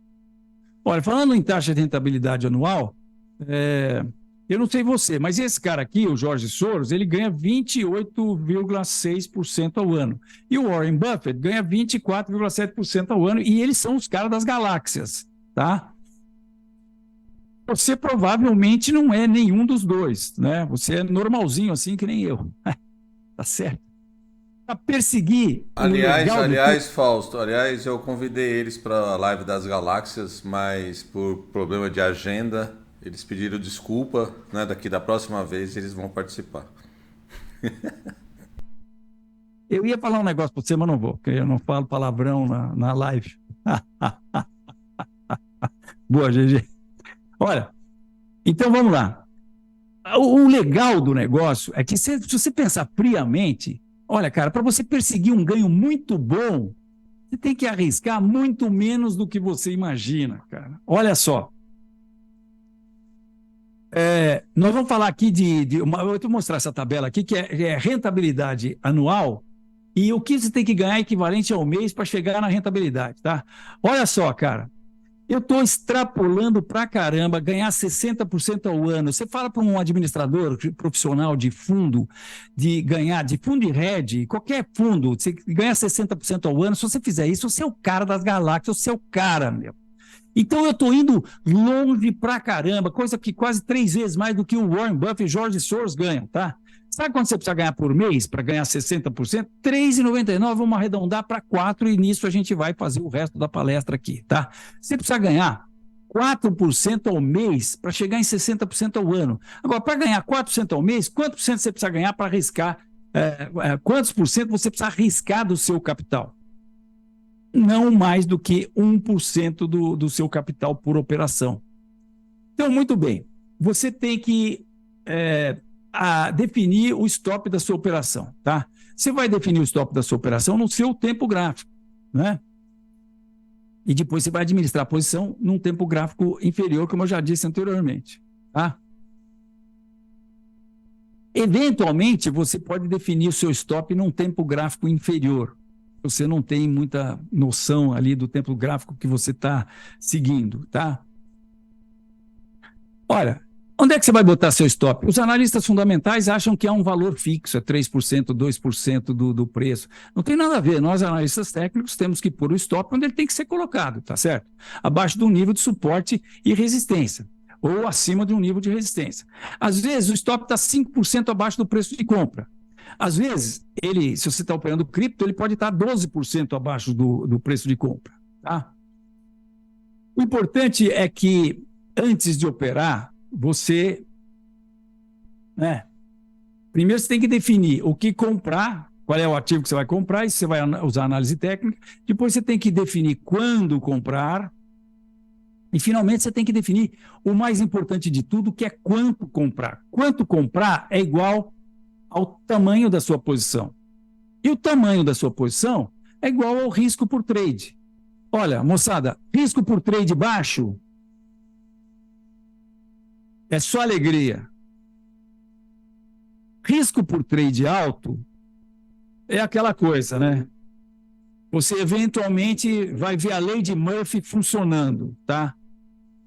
Olha, falando em taxa de rentabilidade anual, eu não sei você, mas esse cara aqui, o George Soros, ele ganha 28,6% ao ano. E o Warren Buffett ganha 24,7% ao ano, e eles são os caras das galáxias, tá? Você provavelmente não é nenhum dos dois, né? Você é normalzinho assim que nem eu. Tá certo? Para perseguir. Aliás, Fausto, eu convidei eles para a Live das Galáxias, mas por problema de agenda, eles pediram desculpa, né? Daqui da próxima vez eles vão participar. Eu ia falar um negócio para você, mas não vou, porque eu não falo palavrão na live. Boa, GG. Olha, então vamos lá. O legal do negócio é que se você pensar friamente, olha, cara, para você perseguir um ganho muito bom, você tem que arriscar muito menos do que você imagina, cara. Olha só. Nós vamos falar aqui eu vou mostrar essa tabela aqui, que é rentabilidade anual, e o que você tem que ganhar equivalente ao mês para chegar na rentabilidade, tá? Olha só, cara. Eu estou extrapolando pra caramba, ganhar 60% ao ano. Você fala para um administrador profissional de fundo, de fundo de hedge, qualquer fundo, você ganhar 60% ao ano, se você fizer isso, você é o cara das galáxias, você é o cara, meu. Então eu estou indo longe pra caramba, coisa que quase 3 vezes mais do que o Warren Buffett e George Soros ganham, tá? Sabe quanto você precisa ganhar por mês para ganhar 60%? R$ 3,99, vamos arredondar para 4 e nisso a gente vai fazer o resto da palestra aqui, tá? Você precisa ganhar 4% ao mês para chegar em 60% ao ano. Agora, para ganhar 4% ao mês, quanto por cento você precisa ganhar para arriscar? Quantos por cento você precisa arriscar do seu capital? Não mais do que 1% do seu capital por operação. Então, muito bem, você tem que definir o stop da sua operação, tá? Você vai definir o stop da sua operação no seu tempo gráfico, né? E depois você vai administrar a posição num tempo gráfico inferior, como eu já disse anteriormente, tá? Eventualmente, você pode definir o seu stop num tempo gráfico inferior. Você não tem muita noção ali do tempo gráfico que você está seguindo, tá? Olha, onde é que você vai botar seu stop? Os analistas fundamentais acham que é um valor fixo, é 3%, 2% do preço. Não tem nada a ver. Nós, analistas técnicos, temos que pôr o stop onde ele tem que ser colocado, tá certo? Abaixo de um nível de suporte e resistência, ou acima de um nível de resistência. Às vezes, o stop está 5% abaixo do preço de compra. Às vezes, se você está operando cripto, ele pode estar 12% abaixo do preço de compra, tá? O importante é que, antes de operar, você... primeiro você tem que definir o que comprar, qual é o ativo que você vai comprar, e você vai usar análise técnica. Depois você tem que definir quando comprar. E, finalmente, você tem que definir o mais importante de tudo, que é quanto comprar. Quanto comprar é igual ao tamanho da sua posição. E o tamanho da sua posição é igual ao risco por trade. Olha, moçada, risco por trade baixo é só alegria. Risco por trade alto é aquela coisa, né? Você eventualmente vai ver a lei de Murphy funcionando, tá?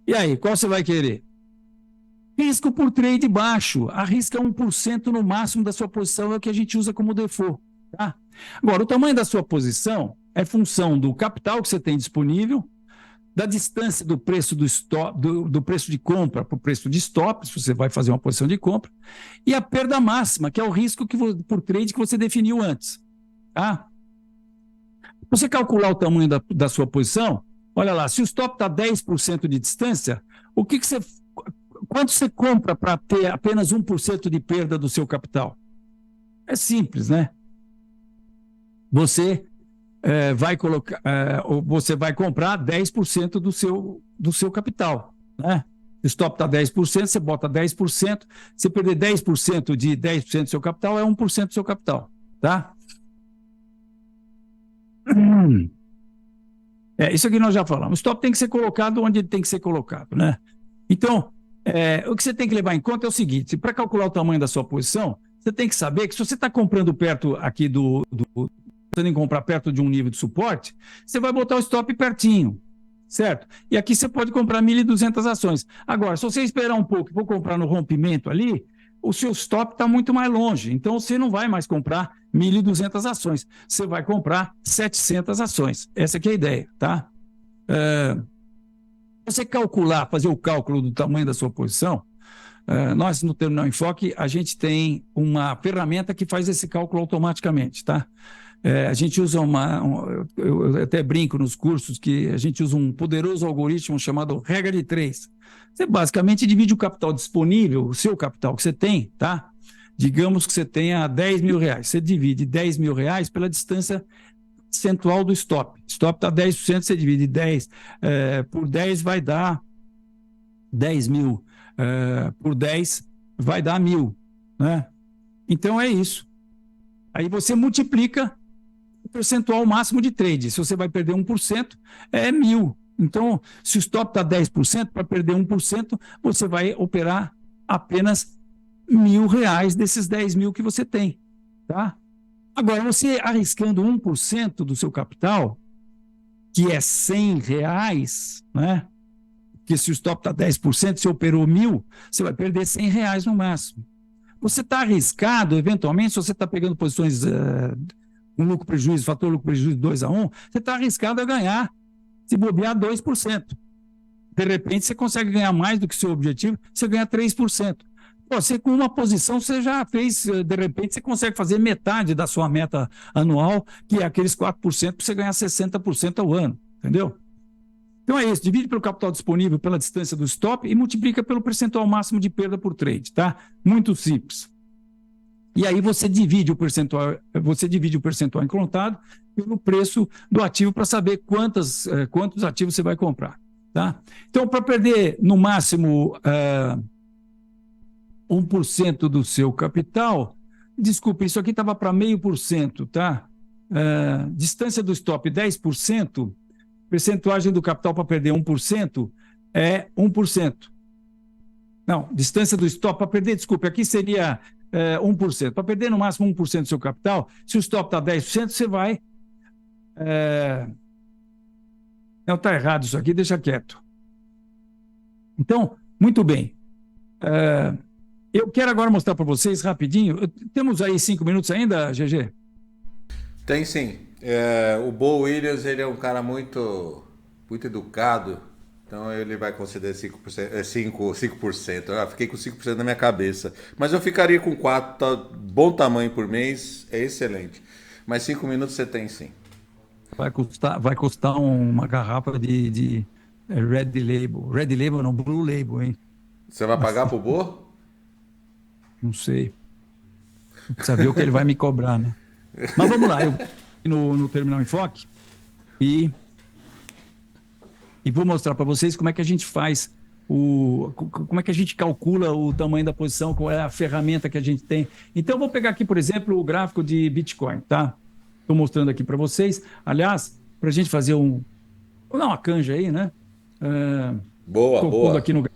E aí, qual você vai querer? Risco por trade baixo, arrisca 1% no máximo da sua posição, é o que a gente usa como default, tá? Agora, o tamanho da sua posição é função do capital que você tem disponível, da distância do preço do preço de compra para o preço de stop, se você vai fazer uma posição de compra, e a perda máxima, que é o risco por trade que você definiu antes, tá? Você calcular o tamanho da sua posição, olha lá, se o stop está 10% de distância, quanto você compra para ter apenas 1% de perda do seu capital? É simples, né? Você você vai comprar 10% do seu capital, né? O stop está 10%, você bota 10%, você perder 10% de 10% do seu capital é 1% do seu capital, tá? Isso aqui nós já falamos. O stop tem que ser colocado onde ele tem que ser colocado, né? Então, o que você tem que levar em conta é o seguinte: para calcular o tamanho da sua posição, você tem que saber que se você está comprando perto aqui pensando em comprar perto de um nível de suporte, você vai botar o stop pertinho, certo? E aqui você pode comprar 1.200 ações. Agora, se você esperar um pouco e for comprar no rompimento ali, o seu stop está muito mais longe. Então, você não vai mais comprar 1.200 ações. Você vai comprar 700 ações. Essa aqui é a ideia, tá? Você fazer o cálculo do tamanho da sua posição, nós no Terminal Enfoque, a gente tem uma ferramenta que faz esse cálculo automaticamente, tá? A gente usa eu até brinco nos cursos que a gente usa um poderoso algoritmo chamado regra de 3. Você basicamente divide o capital disponível, o seu capital que você tem, tá? Digamos que você tenha 10 mil reais. Você divide 10 mil reais pela distância percentual do stop. Stop está 10%, você divide 10 por 10 vai dar 10 mil. Por 10 vai dar 1.000, né? Então é isso. Aí você multiplica o percentual máximo de trade. Se você vai perder 1%, é 1.000. Então, se o stop está 10%, para perder 1%, você vai operar apenas R$1.000 desses 10 mil que você tem, tá? Agora, você arriscando 1% do seu capital, que é R$100, né? Porque se o stop está 10%, você operou 1.000, você vai perder R$100 no máximo. Você está arriscado, eventualmente, se você está pegando posições com lucro-prejuízo, fator lucro-prejuízo 2-1, você está arriscado a ganhar, se bobear 2%. De repente, você consegue ganhar mais do que o seu objetivo, você ganha 3%. Você, com uma posição, você já fez, de repente, você consegue fazer metade da sua meta anual, que é aqueles 4%, para você ganhar 60% ao ano, entendeu? Então é isso, divide pelo capital disponível pela distância do stop e multiplica pelo percentual máximo de perda por trade, tá? Muito simples. E aí você divide o percentual encontrado pelo preço do ativo para saber quantos ativos você vai comprar, tá? Então, para perder no máximo 1% do seu capital, desculpe, isso aqui estava para 0,5%, tá? Distância do stop 10%, percentuagem do capital para perder 1% é 1%. Não, distância do stop para perder, desculpe, aqui seria 1%. Para perder no máximo 1% do seu capital, se o stop está 10%, você vai... Não, está errado isso aqui, deixa quieto. Então, muito bem. Eu quero agora mostrar para vocês rapidinho. Temos aí 5 minutos ainda, GG? Tem sim. O Bo Williams, ele é um cara muito educado, então ele vai conceder 5%. Fiquei com 5% na minha cabeça. Mas eu ficaria com 4%, tá, bom tamanho por mês, é excelente. Mas 5 minutos você tem sim. Vai custar uma garrafa de Red Label. Red Label não, Blue Label, hein? Você vai pagar pro Bo? Não sei. Precisa ver o que ele vai me cobrar, né? Mas vamos lá, eu no Terminal Enfoque e vou mostrar para vocês como é que a gente faz como é que a gente calcula o tamanho da posição, qual é a ferramenta que a gente tem. Então, eu vou pegar aqui, por exemplo, o gráfico de Bitcoin, tá? Estou mostrando aqui para vocês. Aliás, para a gente fazer vou dar uma canja aí, né? Boa. Aqui no gráfico,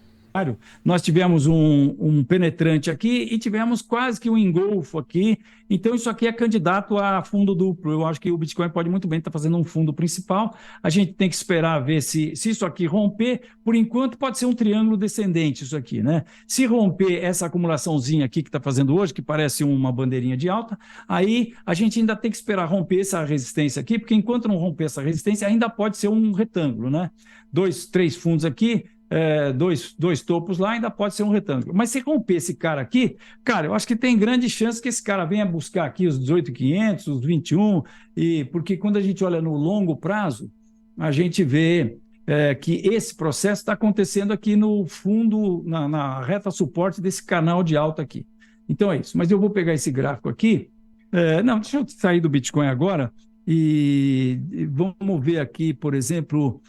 nós tivemos um penetrante aqui e tivemos quase que um engolfo aqui. Então, isso aqui é candidato a fundo duplo. Eu acho que o Bitcoin pode muito bem estar fazendo um fundo principal. A gente tem que esperar ver se isso aqui romper. Por enquanto, pode ser um triângulo descendente isso aqui, né? Se romper essa acumulaçãozinha aqui que está fazendo hoje, que parece uma bandeirinha de alta, aí a gente ainda tem que esperar romper essa resistência aqui, porque enquanto não romper essa resistência, ainda pode ser um retângulo, né? 2, 3 fundos aqui, dois topos lá, ainda pode ser um retângulo. Mas se romper esse cara aqui, cara, eu acho que tem grande chance que esse cara venha buscar aqui os 18.500, os 21, porque quando a gente olha no longo prazo, a gente vê que esse processo está acontecendo aqui no fundo, na reta suporte desse canal de alta aqui. Então é isso. Mas eu vou pegar esse gráfico aqui. Não, deixa eu sair do Bitcoin agora e vamos ver aqui, por exemplo,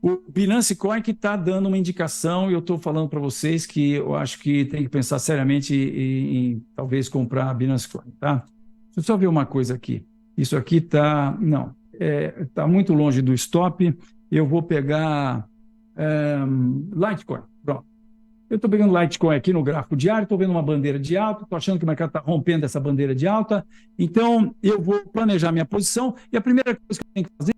o Binance Coin, que está dando uma indicação, e eu estou falando para vocês que eu acho que tem que pensar seriamente em talvez comprar a Binance Coin, tá? Deixa eu só ver uma coisa aqui. Isso aqui está... Não, está muito longe do stop. Eu vou pegar Litecoin. Pronto. Eu estou pegando Litecoin aqui no gráfico diário, estou vendo uma bandeira de alta, estou achando que o mercado está rompendo essa bandeira de alta. Então, eu vou planejar minha posição e a primeira coisa que eu tenho que fazer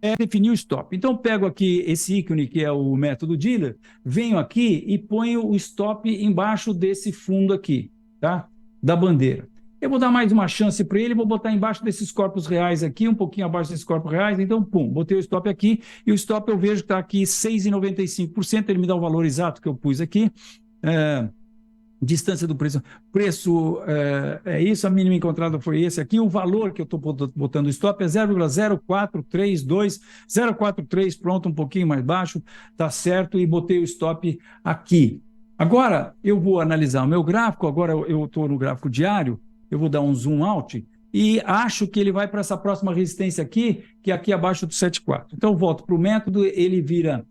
é definir o stop. Então, pego aqui esse ícone, que é o método dealer, venho aqui e ponho o stop embaixo desse fundo aqui, tá? Da bandeira. Eu vou dar mais uma chance para ele, vou botar embaixo desses corpos reais aqui, um pouquinho abaixo desses corpos reais, então, pum, botei o stop aqui, e o stop eu vejo que está aqui 6,95%, ele me dá o valor exato que eu pus aqui, distância do preço, é isso, a mínima encontrada foi esse aqui, o valor que eu estou botando o stop é 0,0432, 0,43, pronto, um pouquinho mais baixo, tá certo, e botei o stop aqui. Agora, eu vou analisar o meu gráfico, agora eu estou no gráfico diário, eu vou dar um zoom out, e acho que ele vai para essa próxima resistência aqui, que é aqui abaixo do 7,4. Então, eu volto para o método, ele vira...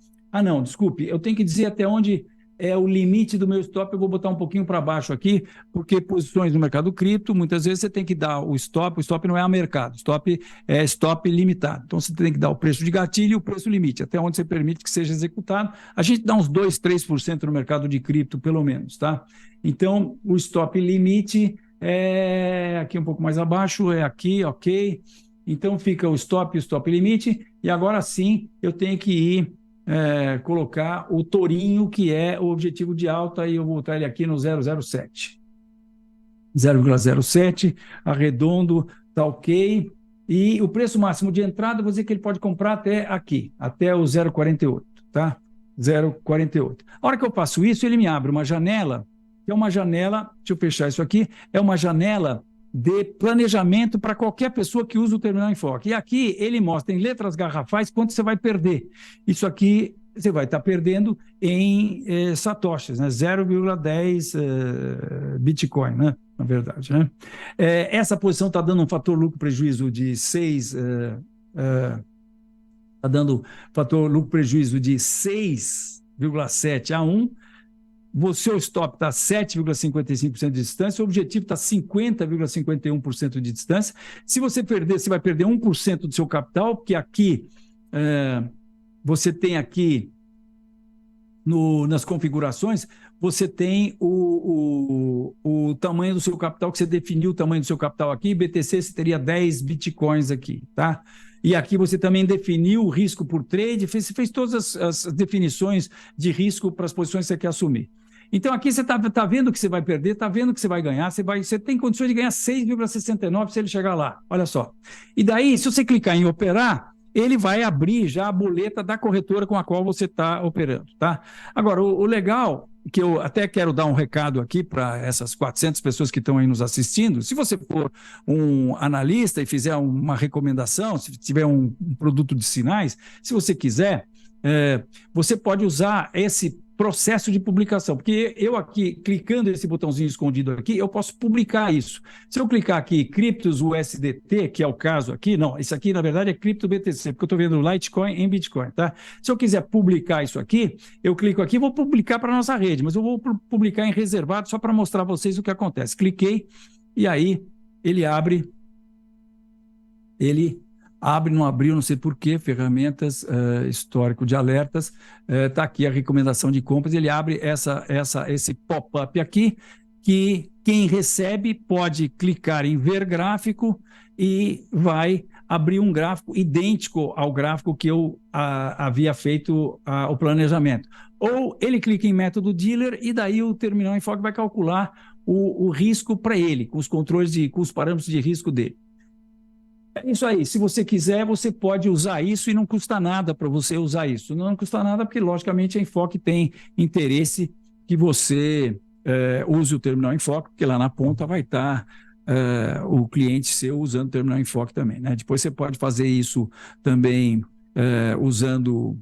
não, desculpe, eu tenho que dizer até onde é o limite do meu stop, eu vou botar um pouquinho para baixo aqui, porque posições no mercado cripto, muitas vezes você tem que dar o stop não é a mercado, stop é stop limitado. Então, você tem que dar o preço de gatilho e o preço limite, até onde você permite que seja executado. A gente dá uns 2, 3% no mercado de cripto, pelo menos, tá? Então, o stop limite é aqui um pouco mais abaixo, é aqui, ok. Então, fica o stop limite, e agora sim eu tenho que ir colocar o tourinho, que é o objetivo de alta, e eu vou botar ele aqui no 0,07. 0,07, arredondo, tá ok. E o preço máximo de entrada, vou dizer que ele pode comprar até aqui, até o 0,48, tá? 0,48. A hora que eu faço isso, ele me abre uma janela, que é uma janela, deixa eu fechar isso aqui, é uma janela de planejamento para qualquer pessoa que usa o terminal Enfoque. E aqui ele mostra em letras garrafais quanto você vai perder. Isso aqui você vai estar perdendo em satoshis, né? 0,10 Bitcoin, né? Na verdade. Né? Essa posição está dando um fator lucro-prejuízo de 6... Está dando fator lucro-prejuízo de 6,7 a 1. O seu stop está 7,55% de distância, o objetivo está 50,51% de distância. Se você perder, você vai perder 1% do seu capital, porque aqui você tem aqui nas configurações, você tem o tamanho do seu capital, que você definiu o tamanho do seu capital aqui, BTC você teria 10 bitcoins aqui, tá? E aqui você também definiu o risco por trade, fez todas as definições de risco para as posições que você quer assumir. Então aqui você está vendo que você vai perder, está vendo que você vai ganhar, você tem condições de ganhar 6,69 se ele chegar lá, olha só. E daí, se você clicar em operar, ele vai abrir já a boleta da corretora com a qual você está operando, tá? Agora, o legal, que eu até quero dar um recado aqui para essas 400 pessoas que estão aí nos assistindo, se você for um analista e fizer uma recomendação, se tiver um produto de sinais, se você quiser, você pode usar esse processo de publicação, porque eu aqui, clicando esse botãozinho escondido aqui, eu posso publicar isso. Se eu clicar aqui, Criptos USDT, que é o caso aqui, não, isso aqui na verdade é Cripto BTC, porque eu estou vendo Litecoin em Bitcoin, tá? Se eu quiser publicar isso aqui, eu clico aqui, vou publicar para a nossa rede, mas eu vou publicar em reservado só para mostrar a vocês o que acontece. Cliquei e aí ele abre, não abriu, não sei porquê, ferramentas, histórico de alertas, está aqui a recomendação de compras, ele abre esse pop-up aqui, que quem recebe pode clicar em ver gráfico e vai abrir um gráfico idêntico ao gráfico que eu havia feito o planejamento. Ou ele clica em método dealer e daí o terminal Enfoque vai calcular o risco para ele, com os controles, com os parâmetros de risco dele. É isso aí, se você quiser, você pode usar isso e não custa nada para você usar isso. Não custa nada porque, logicamente, a Enfoque tem interesse que você use o terminal Enfoque, porque lá na ponta vai estar o cliente seu usando o terminal Enfoque também. Né? Depois você pode fazer isso também usando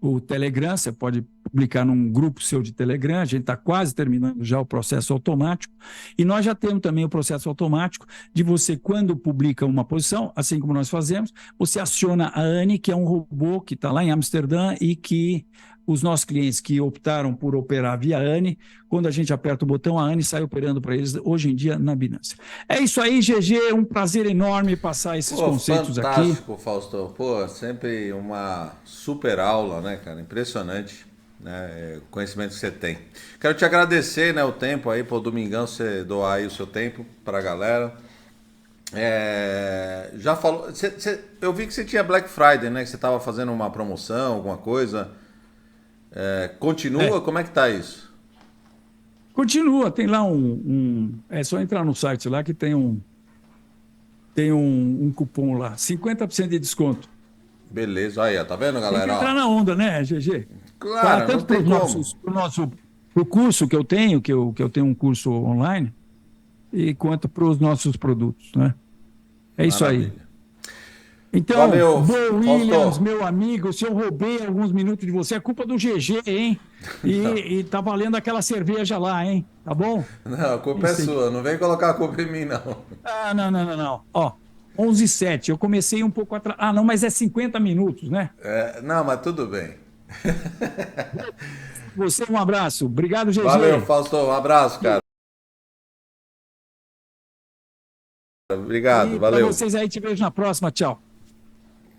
o Telegram, você pode publicar num grupo seu de Telegram, a gente está quase terminando já o processo automático, e nós já temos também o processo automático de você, quando publica uma posição, assim como nós fazemos, você aciona a Anne, que é um robô que está lá em Amsterdã e que os nossos clientes que optaram por operar via Anne, quando a gente aperta o botão, a Anne sai operando para eles hoje em dia na Binance. É isso aí, GG, um prazer enorme passar esses conceitos aqui. Fantástico, Fausto. Pô, sempre uma super aula, né, cara? Impressionante, né? O conhecimento que você tem. Quero te agradecer, né, o tempo aí, pô, domingão, você doar aí o seu tempo para a galera. Já falou, eu vi que você tinha Black Friday, né? Que você estava fazendo uma promoção, alguma coisa. Continua? Como é que tá isso? Continua, tem lá é só entrar no site lá que tem um cupom lá, 50% de desconto. Beleza, aí, ó, tá vendo, galera? Tem que entrar na onda, né, GG? Claro, tanto para o curso que eu tenho, que eu tenho um curso online, e quanto para os nossos produtos, né? É isso aí. Então, valeu, Bo Williams, meu amigo, se eu roubei alguns minutos de você, é culpa do GG, hein? E tá valendo aquela cerveja lá, hein? Tá bom? Não, a culpa é sua, não vem colocar a culpa em mim, não. Ah, não. Ó, 11h07, eu comecei um pouco atrás. Ah, não, mas é 50 minutos, né? Não, mas tudo bem. Você, um abraço. Obrigado, GG. Valeu, Fausto, um abraço, cara. Obrigado, valeu. Para vocês aí, te vejo na próxima. Tchau.